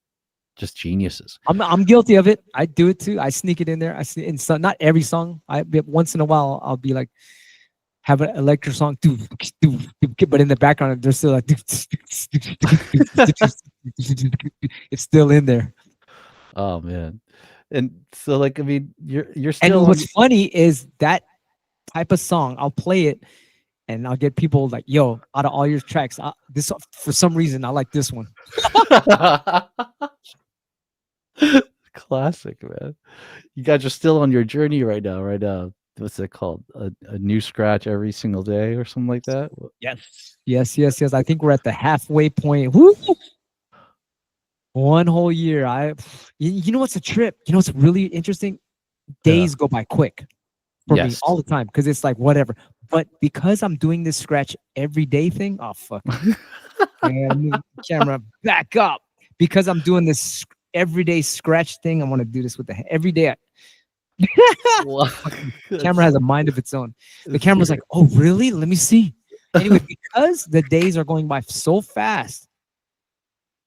geniuses. I'm guilty of it. I do it too. I sneak it in there. I see in some, not every song. Once in a while I'll be like have an electro song, but in the background they're still like it's still in there. Oh man. And so like I mean, you're And still on what's funny is that type of song, I'll play it and I'll get people like, yo, out of all your tracks, this for some reason I like this one. classic, man. You guys are still on your journey right now, right? What's it called? A new scratch every single day or something like that? Yes. Yes, yes, yes. I think we're at the halfway point. Woo! One whole year. You know what's a trip? You know what's really interesting? Yeah. Days go by quick for me Yes. all the time because it's like whatever. But because I'm doing this scratch every day thing, oh fuck it. I gotta move the camera back up because I'm doing this everyday scratch thing. I want to do this with the every day. Wow. Fucking camera That's has a mind of its own. The it's camera's great. like, oh really? Let me see. Anyway, because the days are going by so fast,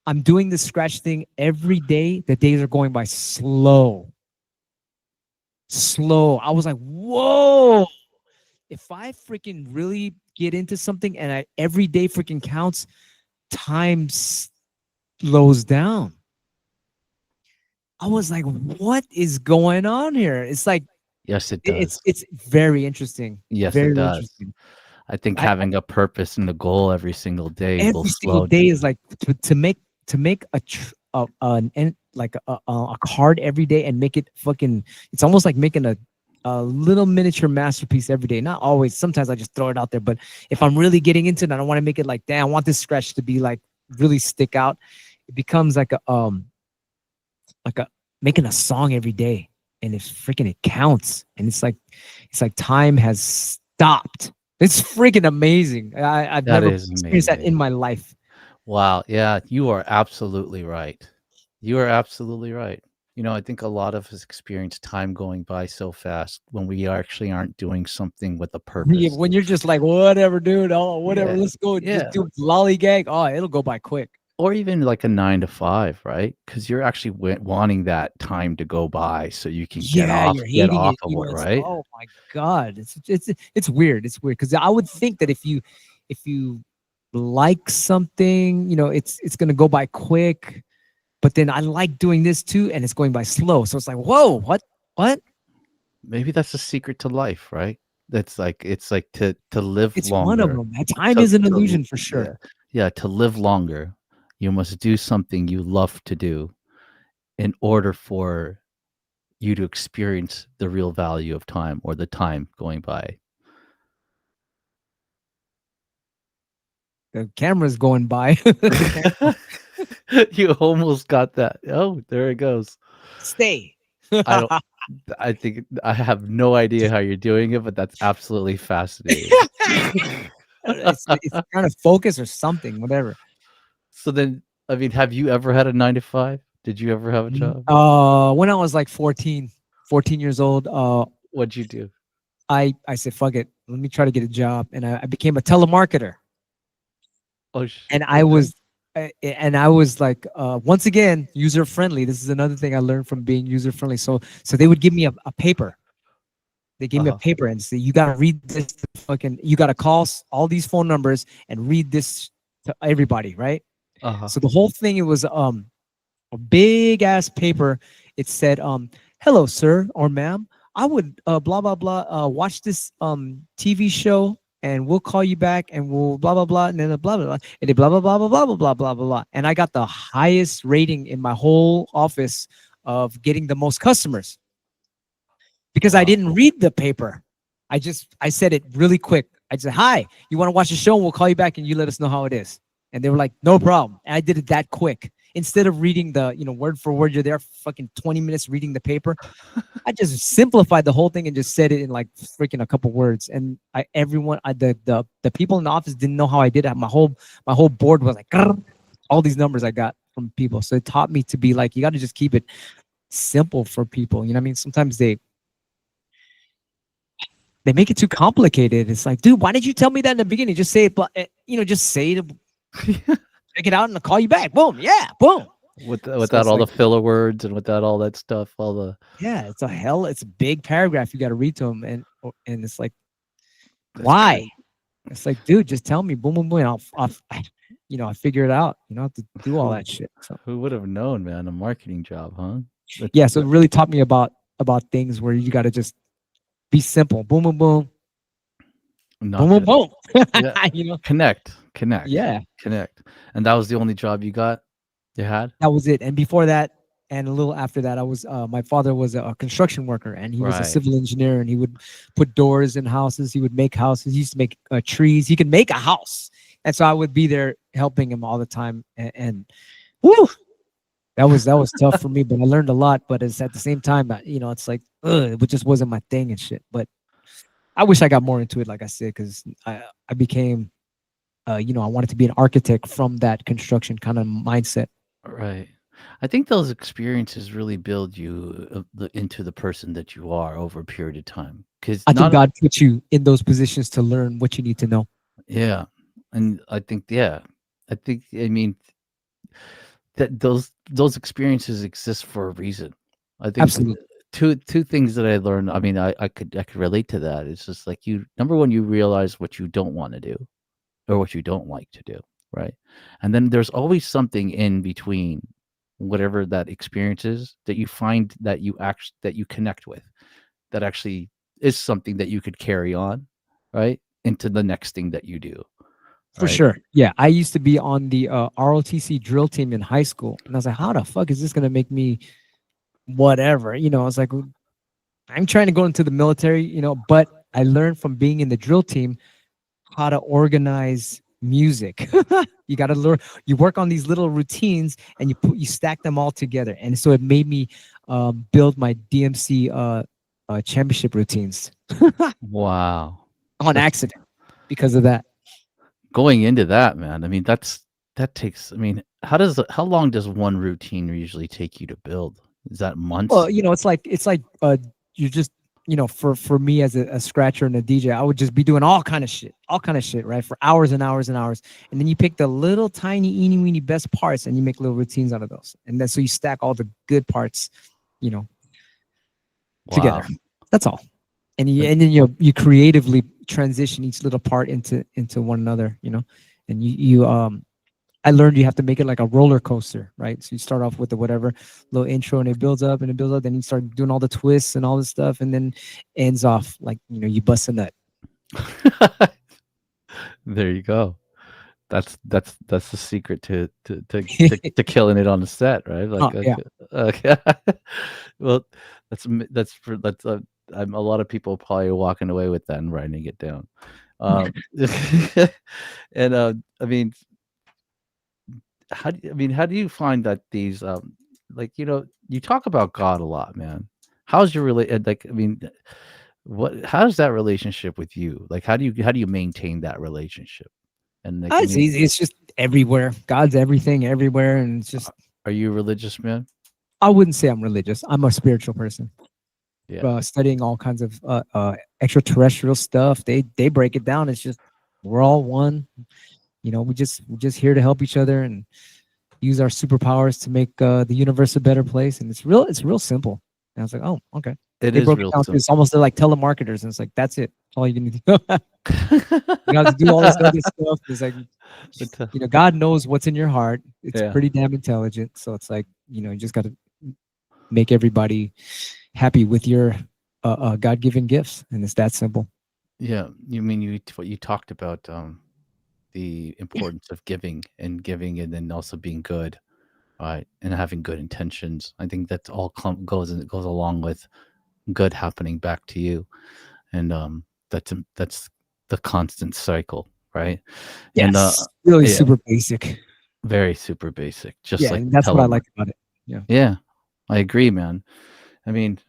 I'm doing this scratch thing every day. The days are going by slow. Slow. I was like, whoa. If I freaking really get into something and every day freaking counts, time slows down. I was like, what is going on here? It's like Yes, it does. it's very interesting. Yes, it Very does. interesting. I think I having a purpose and a goal every single day will every single slow. day is like to make like a card every day and make it fucking. It's almost like making a little miniature masterpiece every day. Not always. Sometimes I just throw it out there. But if I'm really getting into it, I don't want to make it like, damn, I want this scratch to be like really stick out. It becomes like a making a song every day, and it's freaking it counts, and it's like time has stopped. It's freaking amazing. I've That never is experienced that in amazing. my life. Wow. Yeah, you are absolutely right. You are absolutely right. I think a lot of us experience time going by so fast when we actually aren't doing something with a purpose. When you're just like, whatever, dude, oh, whatever, Yeah. let's go, just Yeah. do lollygag. Oh, it'll go by quick. Or even like a 9 to 5, right? Because you're actually wanting that time to go by so you can get Yeah, off you're get hating off it. of it, It's right? oh my god, it's weird. It's weird because I would think that if you like something, it's gonna go by quick. But then I like doing this too, and it's going by slow. So it's like, whoa, what? Maybe that's the secret to life, right? That's like it's like to live It's one of longer. them. That time is an illusion for sure. Yeah. Yeah, to live longer, you must do something you love to do in order for you to experience the real value of time or the time going by. The camera's going by. The camera You almost got that. Oh, there it goes. stay. I don't I think I have no idea how you're doing it, but that's absolutely fascinating. It's trying to focus or something, whatever. So then, I mean, have you ever had a 9 to 5? Did you ever have a job? When I was like 14 years old, What'd you do? I said, fuck it, let me try to get a job, and I became a telemarketer, Oh, and I okay. was. And I was like, once again, user friendly. This is another thing I learned from being user friendly. So they would give me a paper. They gave me a Uh-huh. paper and say, you got to read this to fucking, you got to call all these phone numbers and read this to everybody, right? Uh-huh. So the whole thing, it was a big ass paper. It said, hello, sir or ma'am. I would blah blah blah watch this TV show and we'll call you back and we'll blah blah blah and then blah blah blah and then blah blah blah blah blah blah blah blah blah blah. And I got the highest rating in my whole office of getting the most customers because I Wow. didn't read the paper. I said it really quick. I said, "Hi, you want to watch the show? And we'll call you back and you let us know how it is." And they were like, "No problem." And I did it that quick. Instead of reading the word for word, you're there fucking 20 minutes reading the paper. I just simplified the whole thing and just said it in like freaking a couple words. And the people in the office didn't know how I did it. My whole board was like "Grr," all these numbers I got from people. So it taught me to be like, you got to just keep it simple for people. You know what I mean? Sometimes they make it too complicated. It's like, dude, why did you tell me that in the beginning? Just say it, but just say it, check it out, and I'll call you back. Boom, yeah, boom. So Without it's all like, the filler words and without all that stuff, all the yeah, it's a big paragraph you got to read to them, and it's like, that's why? crazy. It's like, dude, just tell me, boom, boom, boom. I figure it out. You don't have to do all that shit. So Who would have known, man? A marketing job, huh? That's Yeah, so it really taught me about things where you got to just be simple. Boom, boom, boom, boom, not boom, the boom. yeah. you know? Connect, connect, Yeah, connect. And that was the only job you had? that was it. And before that, and a little after that, I was my father was a construction worker, and he was a Right. civil engineer, and he would put doors in houses. He would make houses. He used to make trees. He could make a house, and so I would be there helping him all the time. And whoo, that was tough for me, but I learned a lot. But it's at the same time, it's like it just wasn't my thing and shit. But I wish I got more into it, like I said, because I became, I wanted to be an architect from that construction kind of mindset. Right. I think those experiences really build you into the person that you are over a period of time. Because I think not, God put you in those positions to learn what you need to know. yeah, and I think, yeah, I mean that those experiences exist for a reason. I think Absolutely, two things that I learned. I mean, I could relate to that. It's just like you. Number one, you realize what you don't want to do or what you don't like to do, right? And then there's always something in between, whatever that experience is, that you find that you connect with, that actually is something that you could carry on, right, into the next thing that you do, for right? sure. Yeah, I used to be on the ROTC drill team in high school, and I was like, how the fuck is this gonna make me whatever? I was like, I'm trying to go into the military, but I learned from being in the drill team how to organize music. You got to learn. You work on these little routines, and you stack them all together, and so it made me build my DMC championship routines Wow. on That's accident because of that. going into that, man. I mean, that takes. I mean, how long does one routine usually take you to build? Is that Well, months? it's like you just for me as a scratcher and a DJ, I would just be doing all kind of shit, right, for hours and hours and hours, and then you pick the little tiny eeny weeny best parts and you make little routines out of those, and then so you stack all the good parts, you know, together. Wow. That's all. And you And and then you creatively transition each little part into one another, and you I learned you have to make it like a roller coaster, right? So you start off with the whatever little intro and it builds up and it builds up. Then you start doing all the twists and all this stuff, and then ends off like you bust a nut. there you go. That's the secret to killing it on the set, right? Oh Like, yeah, okay. Well, a lot of people probably walking away with that and writing it down. Um, and I mean, how do you find that these like you talk about God a lot, man. How's your like? I mean, how's that relationship with you? Like, how do you maintain that relationship? And like, I it's mean, easy. It's just everywhere. God's everything, everywhere, and it's just are you a religious man? I wouldn't say I'm religious. I'm a spiritual person. Yeah, Studying all kinds of extraterrestrial stuff. They break it down. It's just we're all one. We're just here to help each other and use our superpowers to make the universe a better place. And it's real simple. And I was like, oh, okay. it They is broke it real down to it's simple. almost like telemarketers, and it's like that's it. That's all you need to do. You got to do all this other stuff. It's like But, God knows what's in your heart. It's yeah, pretty damn intelligent. So it's like you just got to make everybody happy with your God-given gifts, and it's that simple. yeah. You mean what you talked about the importance of giving, and then also being good, right, and having good intentions. I think that's all goes along with good happening back to you, and that's the constant cycle, right? And Yes, really yeah, super basic. very super basic, just Yeah, like and that's what I like telemark. about it. Yeah. Yeah, I agree, man. I mean,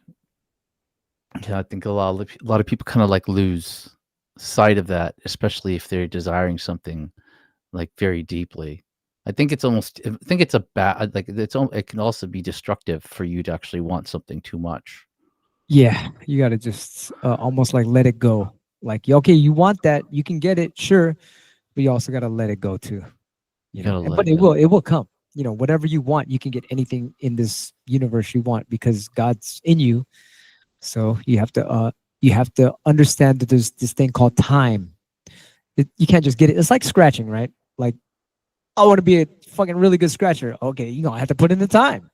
yeah, I think a lot of people kind of like lose sight of that, especially if they're desiring something like very deeply. I think it's a bad like it can also be destructive for you to actually want something too much. Yeah, you got to just almost like let it go. Like, okay, you want that, you can get it, sure, but you also got to let it go too. You gotta let But it it go. will, it will come. Whatever you want, you can get anything in this universe you want because God's in you. So you have to understand that there's this thing called time. You can't just get it. It's like scratching, right? Like I want to be a fucking really good scratcher. Okay, you're gonna have to put in the time.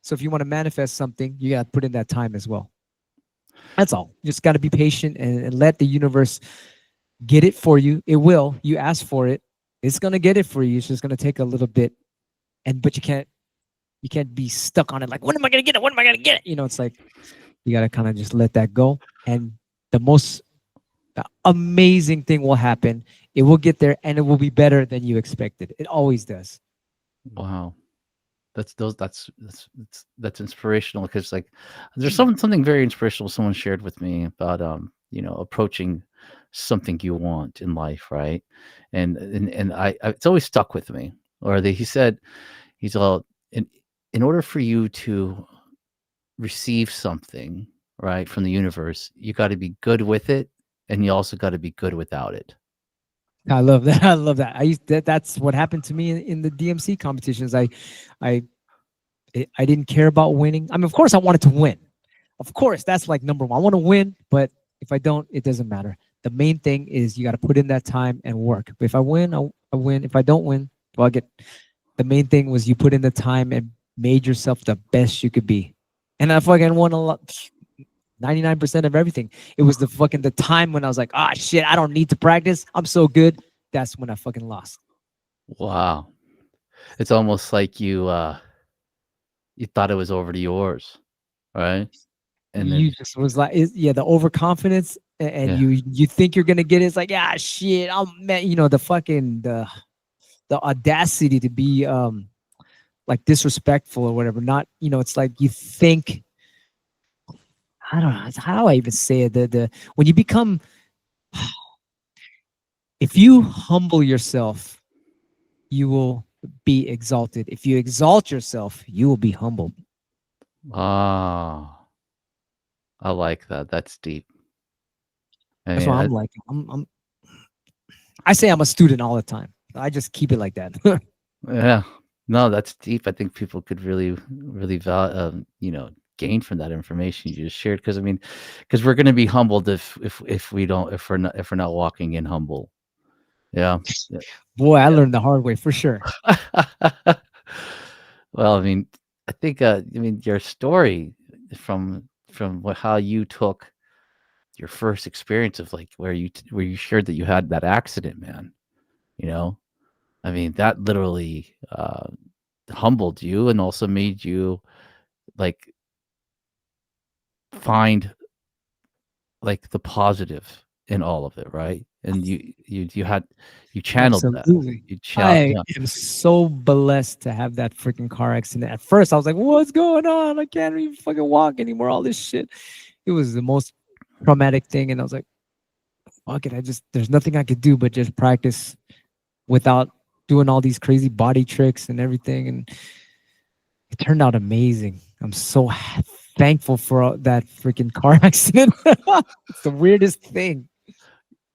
So if you want to manifest something, you got to put in that time as well. That's all. You just got to be patient and let the universe get it for you. It will. You ask for it. It's gonna get it for you. It's just gonna take a little bit. And but you can't be stuck on it. Like, when am I gonna get it? When am I gonna get it? It's like you gotta kind of just let that go. And the most amazing thing will happen. It will get there, and it will be better than you expected. It always does. Wow. That's inspirational, because like there's something very inspirational someone shared with me about approaching something you want in life, right? And it's always stuck with me. He said, he's all in order for you to receive something, right, from the universe, you got to be good with it, and you also got to be good without it. I love that. I love that. That's what happened to me in the DMC competitions. I I didn't care about winning. I mean, of course, I wanted to win. Of course, that's like number one. I want to win, but if I don't, it doesn't matter. The main thing is you got to put in that time and work. If I win, I win. If I don't win, well, I get. The main thing was you put in the time and made yourself the best you could be. And I fucking won a lot. 99% of everything. It was the time when I was like, ah, shit, I don't need to practice. I'm so good. That's when I fucking lost. Wow. It's almost like you thought it was already yours, right? And then You just was like, yeah, the overconfidence, and yeah. you think you're gonna get it. It's like, ah, shit, I'm man, the fucking the audacity to be like disrespectful or whatever. Not, it's like you think. I don't know how do I even say it. The when you become, if you humble yourself, you will be exalted. If you exalt yourself, you will be humbled. Ah, I like that. That's deep. I That's mean, why I'm like, I say I'm a student all the time. I just keep it like that. yeah. No, that's deep. I think people could really, really gain from that information you just shared. Because I mean, because we're going to be humbled if we don't if we're not walking in humble. Yeah. Yeah. Boy, I learned the hard way for sure. Well, I mean, I think I mean your story from how you took your first experience of like where you shared that you had that accident, man. You know, I mean, that literally humbled you and also made you like find like the positive in all of it, right? And you channeled that. Absolutely. You channeled, I yeah. am so blessed to have that freaking car accident. At first, I was like, what's going on? I can't even fucking walk anymore. All this shit. It was the most traumatic thing. And I was like, fuck it. There's nothing I could do but just practice without doing all these crazy body tricks and everything. And it turned out amazing. I'm so thankful for that freaking car accident. It's the weirdest thing.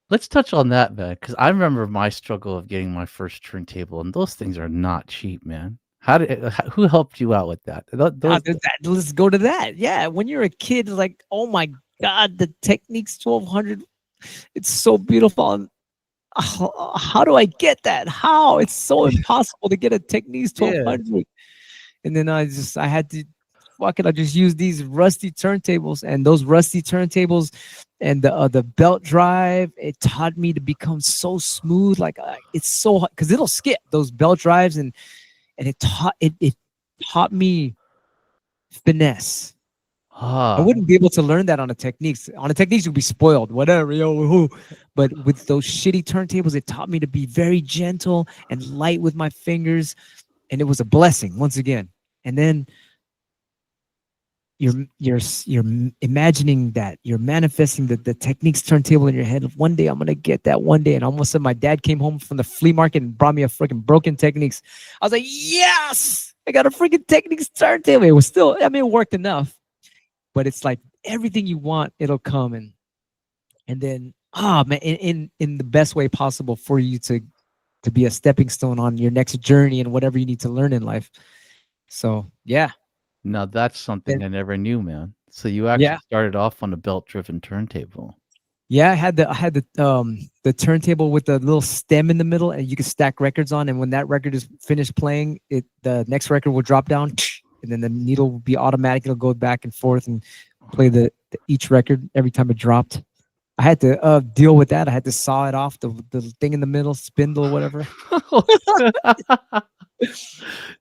Let's touch on that, man, because I remember my struggle of getting my first turntable, and those things are not cheap, man. Who helped you out with that? Ah, Those, let's go to that. Yeah, when you're a kid, like, oh my god, the Techniques 1200, it's so beautiful. And how do I get that? How? It's so impossible to get a Techniques yeah. 1200. And then I had to fuck it. I just used these rusty turntables, and those rusty turntables and the belt drive. It taught me to become so smooth. Like it's so because it'll skip those belt drives, and it taught me finesse. I Ah, wouldn't be able to learn that on a Techniques. On a Techniques, you'd be spoiled, whatever, yo. Who. But with those shitty turntables, it taught me to be very gentle and light with my fingers, and it was a blessing once again. And then you're imagining that you're manifesting the Techniques turntable in your head. One day I'm gonna get that one day, and almost said my dad came home from the flea market and brought me a freaking broken Techniques. I was like, yes, I got a freaking Techniques turntable. It was still, I mean, it worked enough, but it's like everything you want, it'll come, and then man, in the best way possible for you to be a stepping stone on your next journey and whatever you need to learn in life. So yeah, now that's something and I never knew, man. So you actually yeah. started off on a belt-driven turntable. Yeah, I had the turntable with the little stem in the middle, and you could stack records on. And when that record is finished playing, the next record will drop down. and then the needle would be automatic. It'll go back and forth and play the each record every time it dropped. I had to deal with that. I had to saw it off the thing in the middle, spindle, whatever.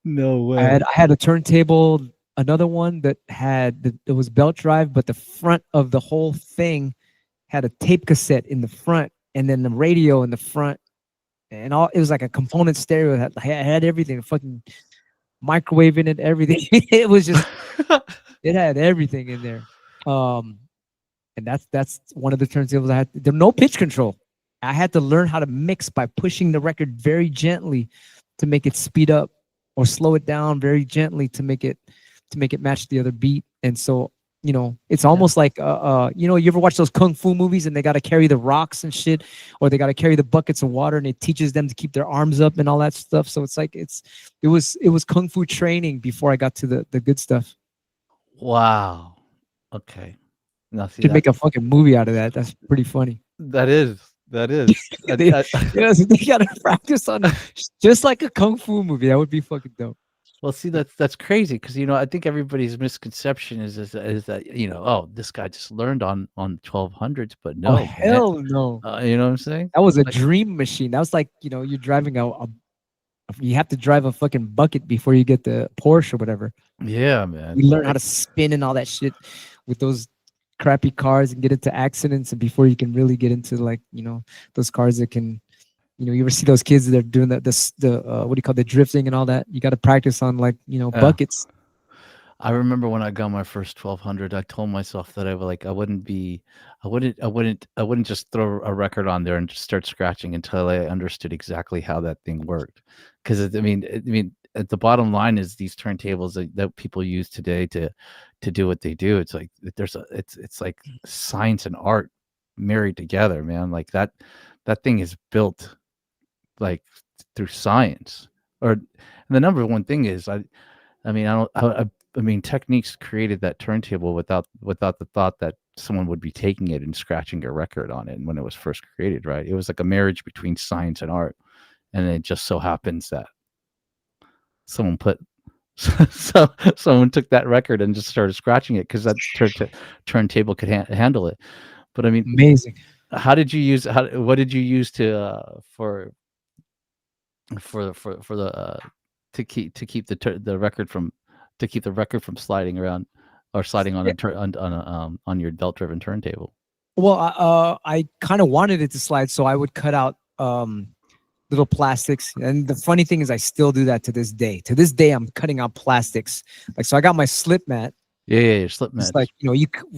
No I had way. I had a turntable, another one that had it was belt drive, but the front of the whole thing had a tape cassette in the front, and then the radio in the front, and all. It was like a component stereo. It had everything, fucking microwave in it, everything. It was just it had everything in there. Um, and that's one of the turntables I had. There no pitch control. I had to learn how to mix by pushing the record very gently to make it speed up or slow it down very gently to make it match the other beat. And so, it's Yeah. almost like you ever watch those kung fu movies and they got to carry the rocks and shit, or they got to carry the buckets of water, and it teaches them to keep their arms up and all that stuff. So it's like it was kung fu training before I got to the good stuff. Wow. Okay. Now see Could that make a fucking movie out of that. That's pretty funny. that is that is. they, I so they gotta practice on it, just like a kung fu movie. That would be fucking dope. well, see that's crazy because I think everybody's misconception is that oh, this guy just learned on 1200s, but Oh no, man. hell no! You know what I'm saying? That was a Like, dream machine. That was like you're driving you have to drive a fucking bucket before you get the Porsche or whatever. yeah, man. You learn how Like, to spin and all that shit with those crappy cars and get into accidents, and before you can really get into like those cars that can. You ever see those kids that are doing the what do you call the drifting and all that? You got to practice on like yeah. buckets. I remember when I got my first 1200, I told myself that I wouldn't be, I wouldn't just throw a record on there and just start scratching until I understood exactly how that thing worked. Because at the bottom line is these turntables that people use today to do what they do. It's like it's like science and art married together, man. Like that thing is built like through science. And the number one thing is I mean, I don't. I mean, techniques created that turntable without the thought that someone would be taking it and scratching a record on it when it was first created, right? It was like a marriage between science and art, and it just so happens that someone put someone took that record and just started scratching it because that turntable could handle it. But I mean, Amazing. how did you use? What did you use to for the to keep the record from to keep the record from sliding around or sliding on Yeah. on your belt driven turntable. Well, I kind of wanted it to slide, so I would cut out little plastics. And the funny thing is, I still do that to this day. To this day, I'm cutting out plastics. Like, so I got my slip mat. Yeah, your slip It's mats. like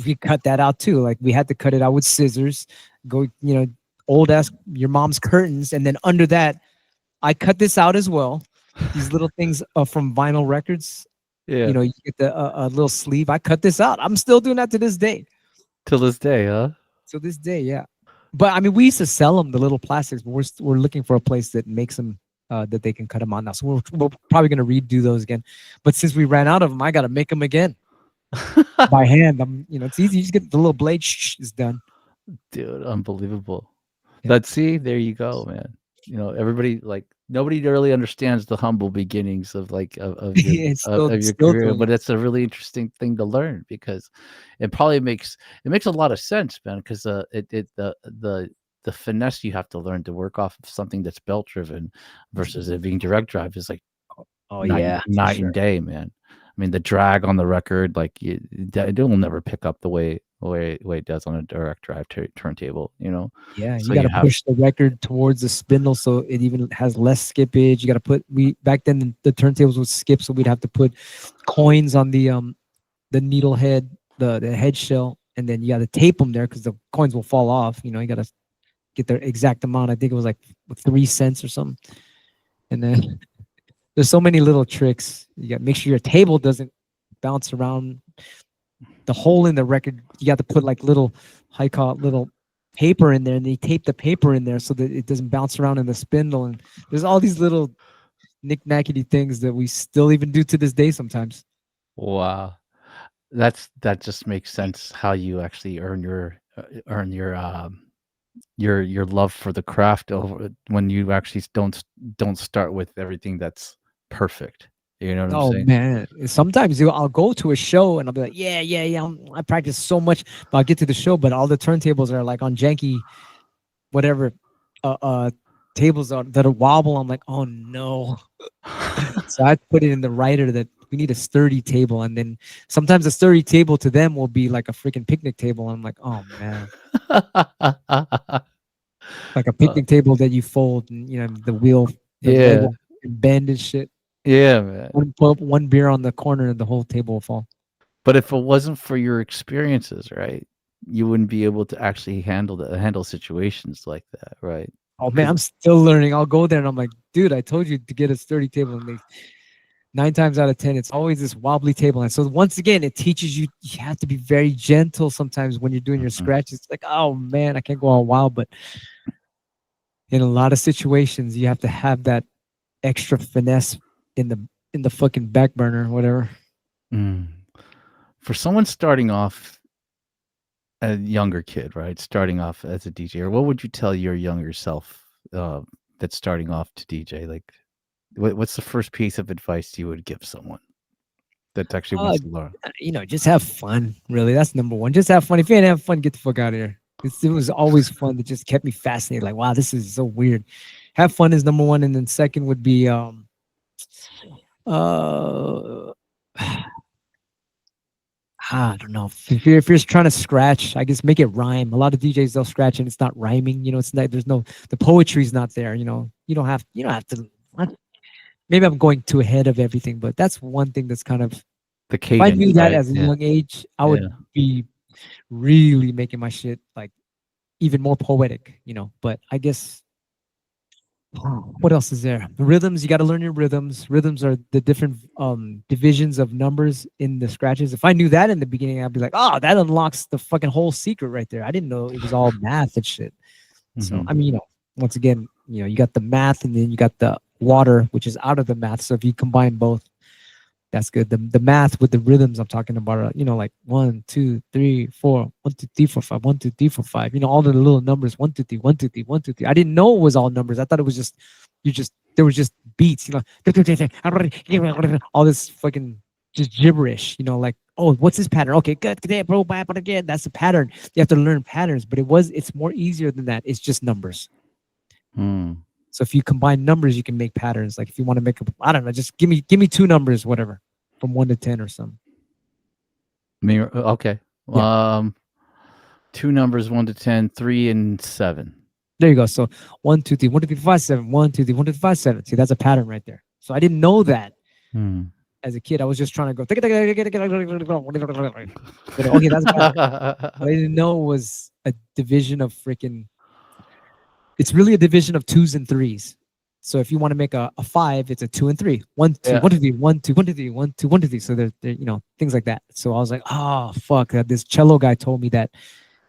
we cut that out too. Like we had to cut it out with scissors. Go, old ass your mom's curtains, and then under that, I cut this out as well. These little things from vinyl records. Yeah, You get the a little sleeve. I cut this out. I'm still doing that to this day. till this day, huh? To this day, yeah. But I mean, we used to sell them, the little plastics, but we're looking for a place that makes them that they can cut them on now. So we're probably gonna redo those again. But since we ran out of them, I gotta make them again by hand. It's easy. You just get the little blade. It's done. Dude, unbelievable. Yeah. But see, there you go, man. Everybody like nobody really understands the humble beginnings of like It's of your still career, doing but it. it's a really interesting thing to learn because it makes a lot of sense, man. Because the finesse you have to learn to work off of something that's belt driven versus it being direct drive is like Oh night yeah, for night and sure. day, man. I mean, the drag on the record, like it will never pick up the way it does on a direct drive turntable. Yeah, you So got you to have push the record towards the spindle so it even has less skippage. You got to put we back then the turntables would skip, so we'd have to put coins on the needle head, the head shell, and then you got to tape them there because the coins will fall off. You got to get the exact amount. I think it was like 3 cents or something. And then there's so many little tricks. You got to make sure your table doesn't bounce around. The hole in the record, you got to put like little, how you call it, little paper in there, and they tape the paper in there so that it doesn't bounce around in the spindle. And there's all these little knick-knackety things that we still even do to this day sometimes. wow. That just makes sense how you actually earn your love for the craft over when you actually don't start with everything that's perfect. You know what I'm Oh saying? man, sometimes I'll go to a show and I'll be like, yeah, yeah, yeah. I practice so much, but I'll get to the show, but all the turntables are like on janky, whatever, uh, uh, tables are that are wobble. I'm like, oh no. So I put it in the writer that we need a sturdy table, and then sometimes a sturdy table to them will be like a freaking picnic table. I'm like, oh man, like a Uh, picnic table that you fold, and the wheel, the leg yeah, will bend and shit. yeah, man. One pull up one beer on the corner, and the whole table will fall. But if it wasn't for your experiences, right, you wouldn't be able to actually handle situations like that, right? Oh man, Because I'm still learning. I'll go there and I'm like, dude, I told you to get a sturdy table, and they 9 times out of 10, it's always this wobbly table. And so once again, it teaches you have to be very gentle sometimes when you're doing your scratches. It's like, oh man, I can't go all wild, but in a lot of situations, you have to have that extra finesse in the fucking back burner, whatever. for someone starting off, a younger kid, right, starting off as a DJ, or what would you tell your younger self that's starting off to DJ? Like, what's the first piece of advice you would give someone that actually Uh, wants to learn? just have fun. Really, that's number one. Just have fun. If you ain't have fun, get the fuck out of here. It was always fun. That just kept me fascinated. Like, wow, this is so weird. Have fun is number one, and then second would be uh I don't know. If you're just trying to scratch, I guess make it rhyme. A lot of DJs they'll scratch and it's not rhyming. It's not. There's no. The poetry's not there. You don't have. You don't have to. Maybe I'm going too ahead of everything, but that's one thing that's kind of. The If I cadence, knew that right? as a Yeah, young age, I yeah. would be really making my shit like even more poetic. But I guess what else is there? Rhythms, you got to learn your rhythms. Rhythms are the different divisions of numbers in the scratches. If I knew that in the beginning, I'd be like, oh, that unlocks the fucking whole secret right there. I didn't know it was all math and shit. So, Hmm. I mean, once again, you got the math and then you got the water, which is out of the math. So if you combine both, that's good. The math with the rhythms I'm talking about are, like 1, 2, 3, 4, 1, 2, 3, 4, 5, 1, 2, 3, 4, 5. All the little numbers, 1, 2, 3, 1, 2, 3, 1, 2, 3. I didn't know it was all numbers. I thought it was just there was just beats, all this fucking just gibberish, like, oh, what's this pattern? Okay, good, bro, but again, that's the pattern. You have to learn patterns, but it's more easier than that. It's just numbers. Mm. So if you combine numbers, you can make patterns. Like if you want to make I don't know, just give me two numbers, whatever, from 1 to 10 or something. Okay. Yeah, Um, two numbers, 1 to 10, 3 and 7. there you go. So 1, 2, 3, 1, 2, 3, 4, 5, 7, 1, 2, 3, 1, 2, 3, 5, 7. See, that's a pattern right there. So I didn't know that Hmm. as a kid. I was just trying to go. Okay, that's a pattern. What I didn't know was a division of freaking. It's really a division of twos and threes. So if you want to make a five, it's a 2 and 3. 1, 2, Yeah. 1, 2, 3, 1, 2, 1, 2, 3, 1, 2, 1, 2, 3. So they're things like that. So I was like, oh fuck, this cello guy told me that.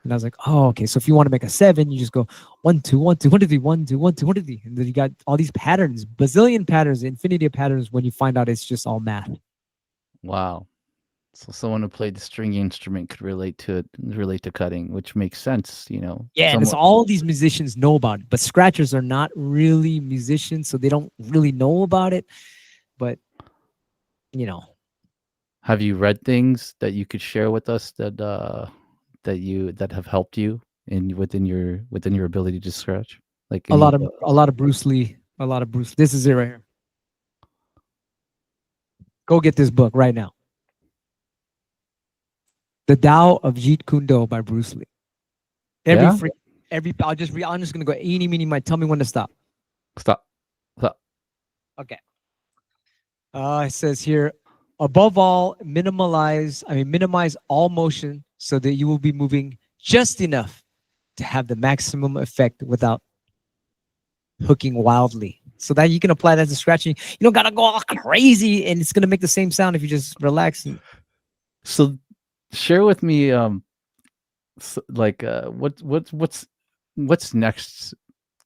And I was like, oh, okay. So if you want to make a 7, you just go 1, 2, 1, 2, 1, 2, 3, 1, 2, 1, 2, 1, 2, 3. And then you got all these patterns, bazillion patterns, infinity of patterns when you find out it's just all math. Wow. So someone who played the string instrument could relate to cutting, which makes sense, Yeah, and it's Someone all these musicians know about it, but scratchers are not really musicians, so they don't really know about it. But you know, have you read things that you could share with us that have helped you within your ability to scratch? Like a any lot of a lot of Bruce Lee, a lot of Bruce. This is it right here. Go get this book right now. The Tao of Jeet Kune Do by Bruce Lee. Every Yeah? free, every. I'll just read. I'm just gonna go. Eeny, meeny, miny. Tell me when to stop. Stop. Stop. Okay. It says here, above all, minimize all motion so that you will be moving just enough to have the maximum effect without hooking wildly. So that you can apply that to scratching. You don't gotta go all crazy, and it's gonna make the same sound if you just relax. So share with me like what's next,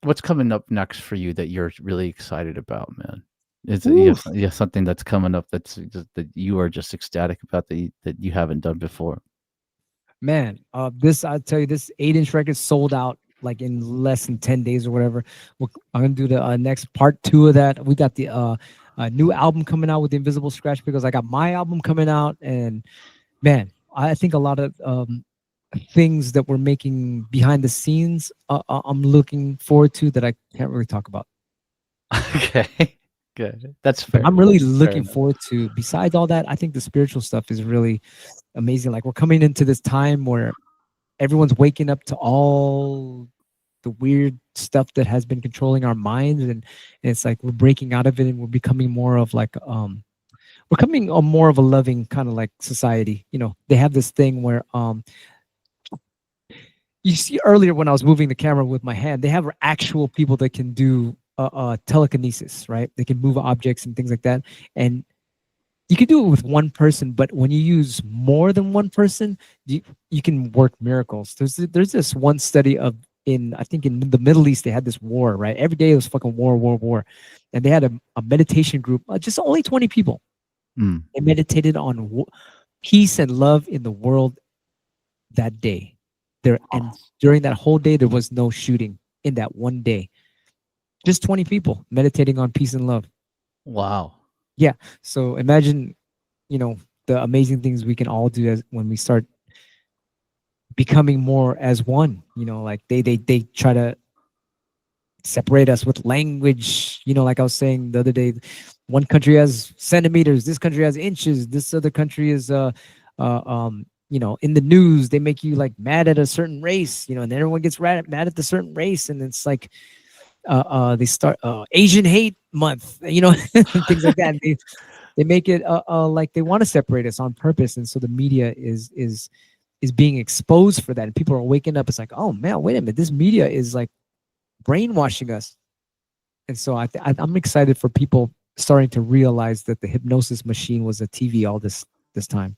what's coming up next for you that you're really excited about, man? Is it Woo, you have something that's coming up that you are just ecstatic about that you haven't done before? man, this I tell you, this 8-inch record sold out like in less than 10 days or whatever. I'm gonna do the next part 2 of that. We got the a new album coming out with the Invisible Scratch Pickles. I got my album coming out, and man, I think a lot of things that we're making behind the scenes, I'm looking forward to that I can't really talk about. Okay. Good. That's But fair. I'm really That's fair looking enough. forward to. Besides all that, I think the spiritual stuff is really amazing. Like we're coming into this time where everyone's waking up to all the weird stuff that has been controlling our minds, and it's like we're breaking out of it and we're becoming more of like we're coming a more of a loving kind of like society. You know, they have this thing where you see earlier when I was moving the camera with my hand, they have actual people that can do telekinesis, right? They can move objects and things like that. And you can do it with one person, but when you use more than one person, you can work miracles. There's this one study of in I think in the Middle East they had this war, right? Every day it was fucking war, and they had a meditation group, just only 20 people. Mm. They meditated on peace and love in the world that day. There Oh, and during that whole day there was no shooting in that one day. Just 20 people meditating on peace and love. wow. Yeah. So imagine, you know, the amazing things we can all do as when we start becoming more as one. You know, like they try to separate us with language. You know, like I was saying the other day, one country has centimeters, this country has inches, this other country is you know, in the news they make you like mad at a certain race, you know, and everyone gets mad at the certain race, and it's like they start Asian hate month, you know, and things like that. And they make it like they want to separate us on purpose, and so the media is being exposed for that, and people are waking up. It's like, oh man, wait a minute, this media is like brainwashing us. And so I'm excited for people starting to realize that the hypnosis machine was a TV all this time.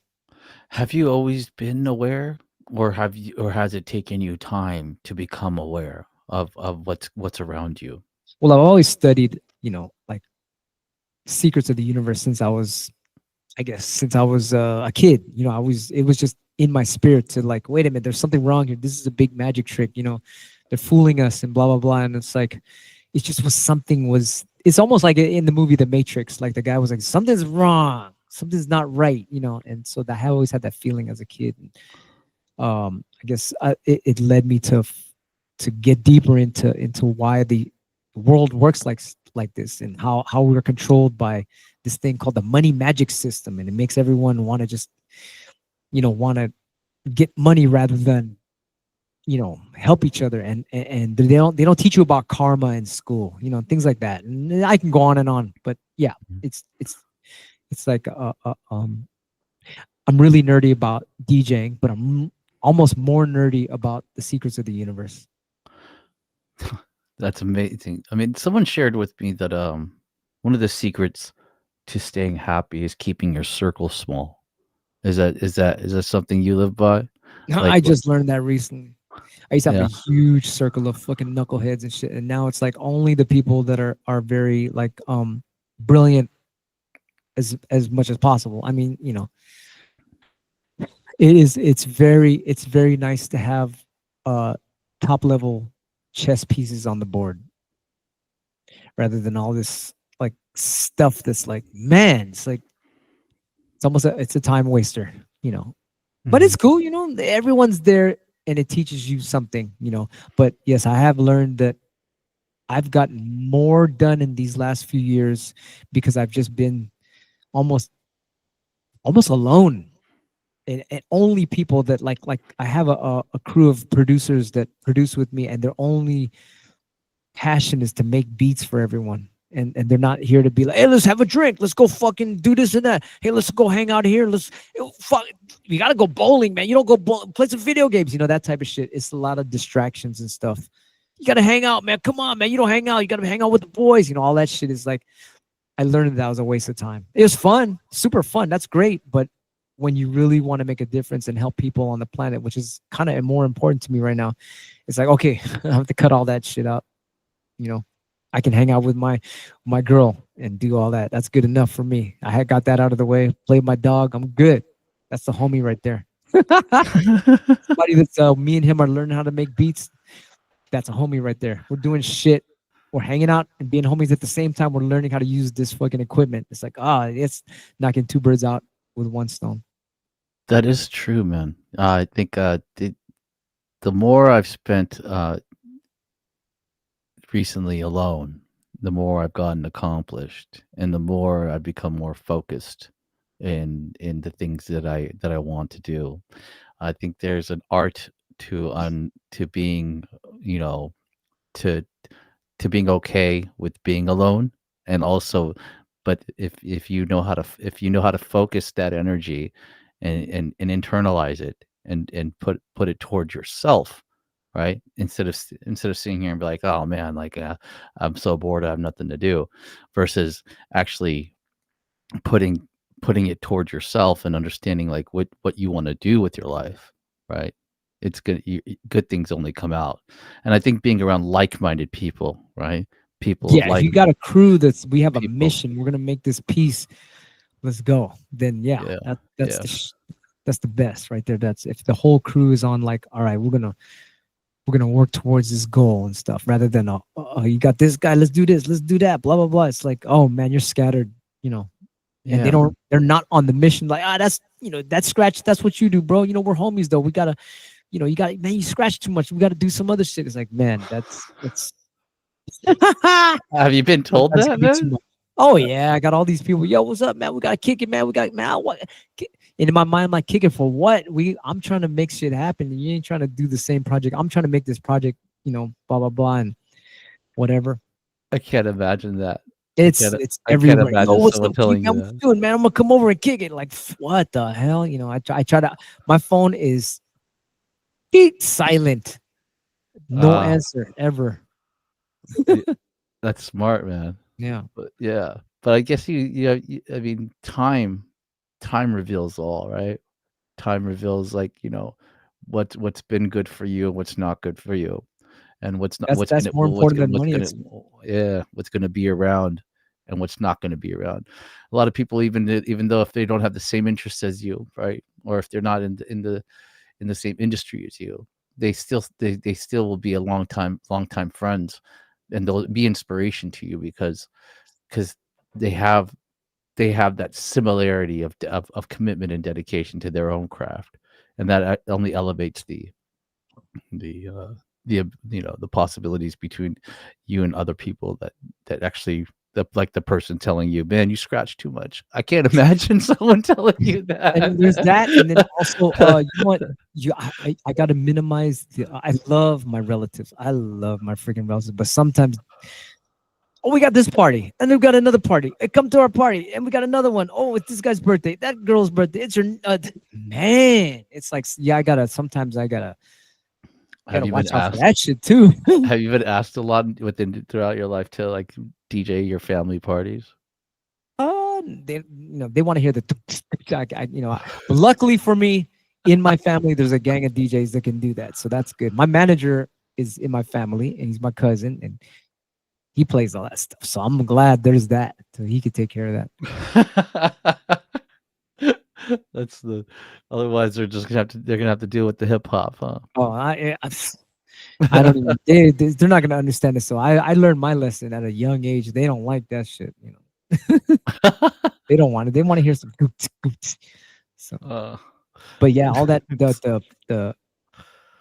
Have you always been aware, or or has it taken you time to become aware of what's around you? Well, I've always studied, you know, like secrets of the universe since I was, I guess, since I was a kid. You know, it was just in my spirit to like, wait a minute, there's something wrong here. This is a big magic trick. You know, they're fooling us and blah blah blah. And it's like, it just was something was. It's almost like in the movie The Matrix. Like the guy was like, something's wrong, something's not right. You know, and so that I always had that feeling as a kid. And, I guess it led me to get deeper into why the world works like this, and how we're controlled by this thing called the money magic system, and it makes everyone want to just, you know, want to get money rather than, you know, help each other, and they don't teach you about karma in school, you know, things like that. And I can go on, but yeah, Mhm. it's like I'm really nerdy about DJing, but I'm almost more nerdy about the secrets of the universe. That's amazing. I mean, someone shared with me that one of the secrets to staying happy is keeping your circle small. Is that something you live by? Like I what? just learned that recently. I used to have a Yeah. huge circle of fucking knuckleheads and shit, and now it's like only the people that are very like brilliant as much as possible. I mean, you know, it's very nice to have uh top level chess pieces on the board rather than all this like stuff that's like, man, it's like it's a time waster, you know. But it's Mhm. cool, you know, everyone's there and it teaches you something, you know. But yes, I have learned that I've gotten more done in these last few years because I've just been almost almost alone, and only people that like I have a crew of producers that produce with me, and their only passion is to make beats for everyone. And they're not here to be like, hey, let's have a drink, let's go fucking do this and that, hey, let's go hang out here, let's fuck, you gotta go bowling, man, you don't go play some video games, you know, that type of shit. It's a lot of distractions and stuff. You gotta hang out, man, come on, man, you don't hang out, you gotta hang out with the boys, you know, all that shit is like, I learned that was a waste of time. It was fun, super fun, that's great, but when you really want to make a difference and help people on the planet, which is kind of more important to me right now, it's like, okay, I have to cut all that shit out, you know. I can hang out with my girl and do all that. That's good enough for me. I had got that out of the way, played my dog, I'm good. That's the homie right there. Somebody that's me and him are learning how to make beats. That's a homie right there. We're doing shit. we're hanging out and being homies at the same time. We're learning how to use this fucking equipment. It's like, it's knocking two birds out with one stone. That is true, man. I think the more I've spent recently alone, the more I've gotten accomplished, and the more I've become more focused in the things that I want to do. I think there's an art to being, you know, to to being okay with being alone, and also, but if you know how to if you know how to focus that energy and internalize it and put it towards yourself, right? Instead of sitting here and be like, oh man, like I'm so bored, I have nothing to do, versus actually putting putting it towards yourself and understanding like what you want to do with your life, right? It's good. Good things only come out, and I think being around like-minded people, right? People of Yeah, if like you got a crew that's we have a people. mission, we're gonna make this piece. Let's go. Then yeah, Yeah, that's yeah, that's the best right there. That's if the whole crew is on like, all right, we're gonna work towards this goal and stuff, rather than you got this guy, let's do this, let's do that, blah blah blah. It's like, oh man, you're scattered, you know, and yeah, they're not on the mission. Like, that's that's scratch. That's what you do, bro. We're homies though. We gotta, you got man, you scratch too much. We gotta do some other shit. It's like, man, that's have you been told sometimes it that, can be too man? much. Oh yeah, I got all these people. Yo, what's up, man? We gotta kick it, man. We got man. What? And in my mind, I'm like, kick it for what? I'm trying to make shit happen. And you ain't trying to do the same project. I'm trying to make this project, blah blah blah, and whatever. I can't imagine that. It's I can't everywhere. Yo, imagine what's someone up, Keith? telling Man, you what you that. doing, man? I'm gonna come over and kick it. Like, what the hell? I try to. My phone is silent. No uh answer ever. y- that's smart, man. Yeah. But yeah, but I guess I mean, time reveals all, right? Time reveals, like, what's been good for you and what's not good for you, and what's not That's more important than money. It's yeah, what's gonna be around and what's not gonna be around. A lot of people, even though if they don't have the same interests as you, right? Or if they're not in the same industry as you, they still will be a long time friends, and they'll be inspiration to you because they have that similarity of commitment and dedication to their own craft, and that only elevates the the possibilities between you and other people that actually, like the person telling you, man, you scratch too much. I can't imagine someone telling you and that. then there's that, and then also, you know what? I gotta minimize the. I love my relatives. I love my freaking relatives, but sometimes, oh, we got this party, and we've got another party. Come to our party, and we got another one. Oh, it's this guy's birthday, that girl's birthday. It's your man. It's like, yeah, I gotta. Sometimes I gotta have you been watch out for asked that shit too. have you been asked a lot within throughout your life to, like, DJ your family parties? They want to hear the. But luckily for me, in my family, there's a gang of DJs that can do that, so that's good. My manager is in my family, and he's my cousin, and he plays all that stuff. So I'm glad there's that, so he could take care of that. That's the Otherwise they're gonna have to deal with the hip hop, huh? Oh, I don't even. They're not gonna understand it. So I learned my lesson at a young age. They don't like that shit. They don't want it. They want to hear some goots, goots. So, uh, but yeah, all that the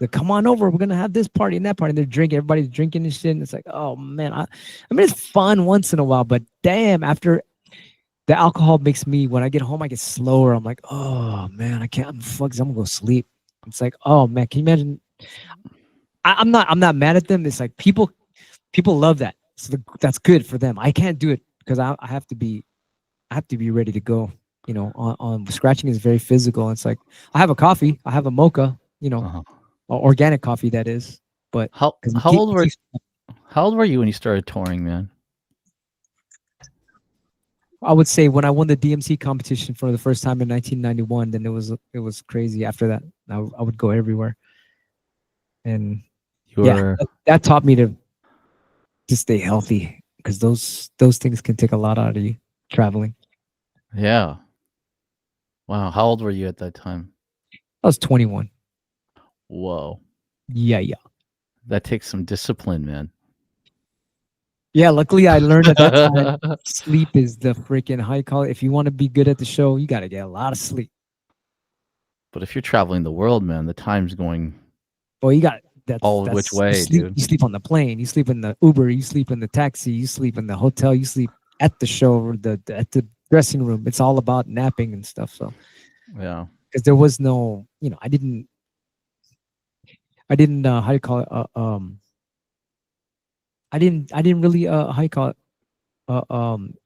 come on over. We're gonna have this party and that party. And they're drinking. Everybody's drinking and shit. And it's like, oh man, I mean, it's fun once in a while, but damn, after the alcohol makes me, when I get home, I get slower. I'm like, oh man, I can't. I'm fucked. I'm gonna go sleep. It's like, oh man, can you imagine? I'm not mad at them. It's like people love that. So that's good for them. I can't do it because I have to be ready to go. On scratching is very physical. It's like I have a coffee, I have a mocha, uh-huh. organic coffee that is, but How because how old were how old were you when you started touring, man? I would say when I won the DMC competition for the first time in 1991, then it was crazy. After that, I would go everywhere, and You yeah, were that taught me to stay healthy because those things can take a lot out of you traveling. Yeah. Wow, how old were you at that time? I was 21. Whoa. Yeah, yeah. That takes some discipline, man. Yeah, luckily I learned at that time sleep is the freaking high call. If you want to be good at the show, you got to get a lot of sleep. But if you're traveling the world, man, the time's going Well, you got all which you way, sleep. dude. You sleep on the plane. You sleep in the Uber. You sleep in the taxi. You sleep in the hotel. You sleep at the show or at the dressing room. It's all about napping and stuff. So Yeah. because there was no, I didn't how do you call it? I didn't really how you call it?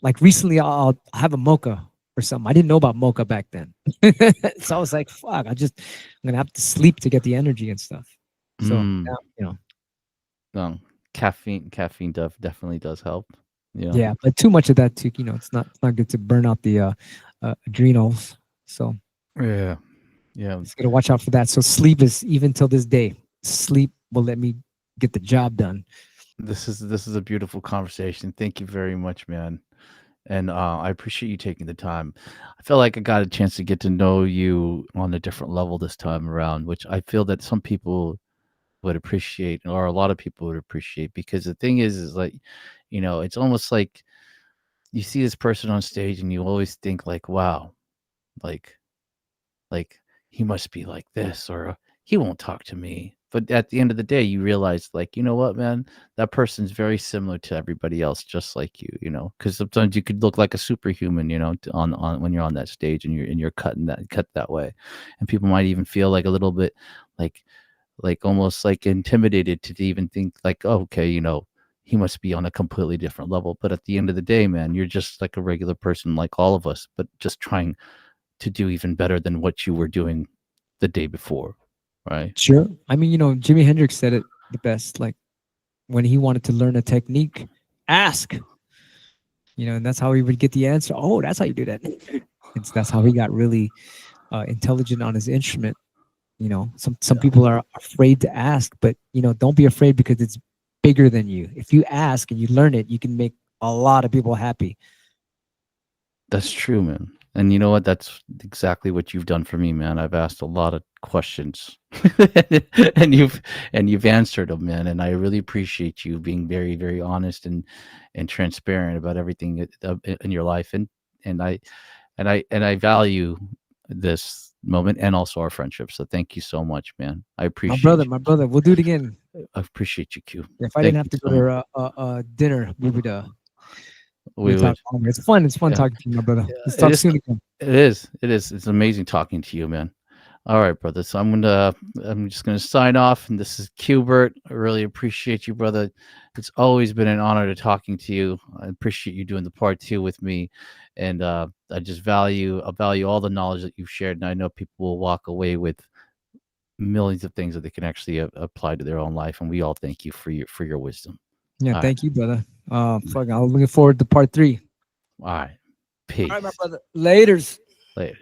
Like recently I'll have a mocha or something. I didn't know about mocha back then, so I was like, fuck, I'm gonna have to sleep to get the energy and stuff. So Mm. now, No, caffeine definitely does help. You know. yeah, but too much of that too, it's not good to burn out the adrenals. So Yeah. Yeah. just gotta watch out for that. So sleep is even till this day. Sleep will let me get the job done. This is a beautiful conversation. Thank you very much, man. And I appreciate you taking the time. I feel like I got a chance to get to know you on a different level this time around, which I feel that some people would appreciate, or a lot of people would appreciate, because the thing is like, it's almost like you see this person on stage and you always think like, wow, like like he must be like this, or he won't talk to me. But at the end of the day, you realize, like, you know what, man, that person's very similar to everybody else, just like you, because sometimes you could look like a superhuman, on when you're on that stage and you're cut that way, and people might even feel like a little bit like almost like intimidated to even think like, oh, okay, he must be on a completely different level. But at the end of the day, man, you're just like a regular person like all of us, but just trying to do even better than what you were doing the day before, right? Sure. I mean, Jimi Hendrix said it the best. Like when he wanted to learn a technique, ask. And that's how he would get the answer. Oh, that's how you do that. That's how he got really intelligent on his instrument. Some Yeah. people are afraid to ask, but don't be afraid because it's bigger than you. If you ask and you learn it, you can make a lot of people happy. That's true, man. And you know what? That's exactly what you've done for me, man. I've asked a lot of questions, and you've answered them, man. And I really appreciate you being very, very honest and transparent about everything in your life. And I value this moment and also our friendship. So thank you so much, man. I appreciate My brother, we'll do it again. you. I appreciate you, Q. If I didn't Thank have you to go so much. to dinner, we We would talk would. longer. It's fun. It's fun Yeah. talking to you, my brother. Let's It talk is. soon again. It is. It is. It's amazing talking to you, man. All right, brother. So I'm just gonna sign off. And this is Qbert. I really appreciate you, brother. It's always been an honor to talking to you. I appreciate you doing the part two with me. And I value all the knowledge that you've shared. And I know people will walk away with millions of things that they can actually apply to their own life. And we all thank you for your wisdom. Yeah, All right. thank you, brother. Fuck, I'm looking forward to part 3. All right. All right, my Peace. brother. Laters. Later.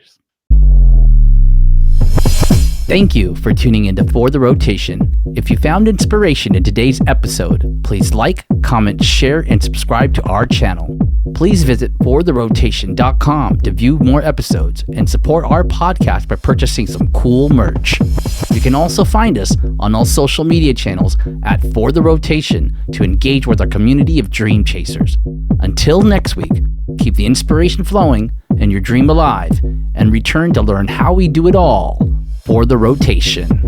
Thank you for tuning into For the Rotation. If you found inspiration in today's episode, please like, comment, share, and subscribe to our channel. Please visit fortherotation.com to view more episodes and support our podcast by purchasing some cool merch. You can also find us on all social media channels at For the Rotation to engage with our community of dream chasers. Until next week, keep the inspiration flowing and your dream alive, and return to learn how we do it all for the rotation.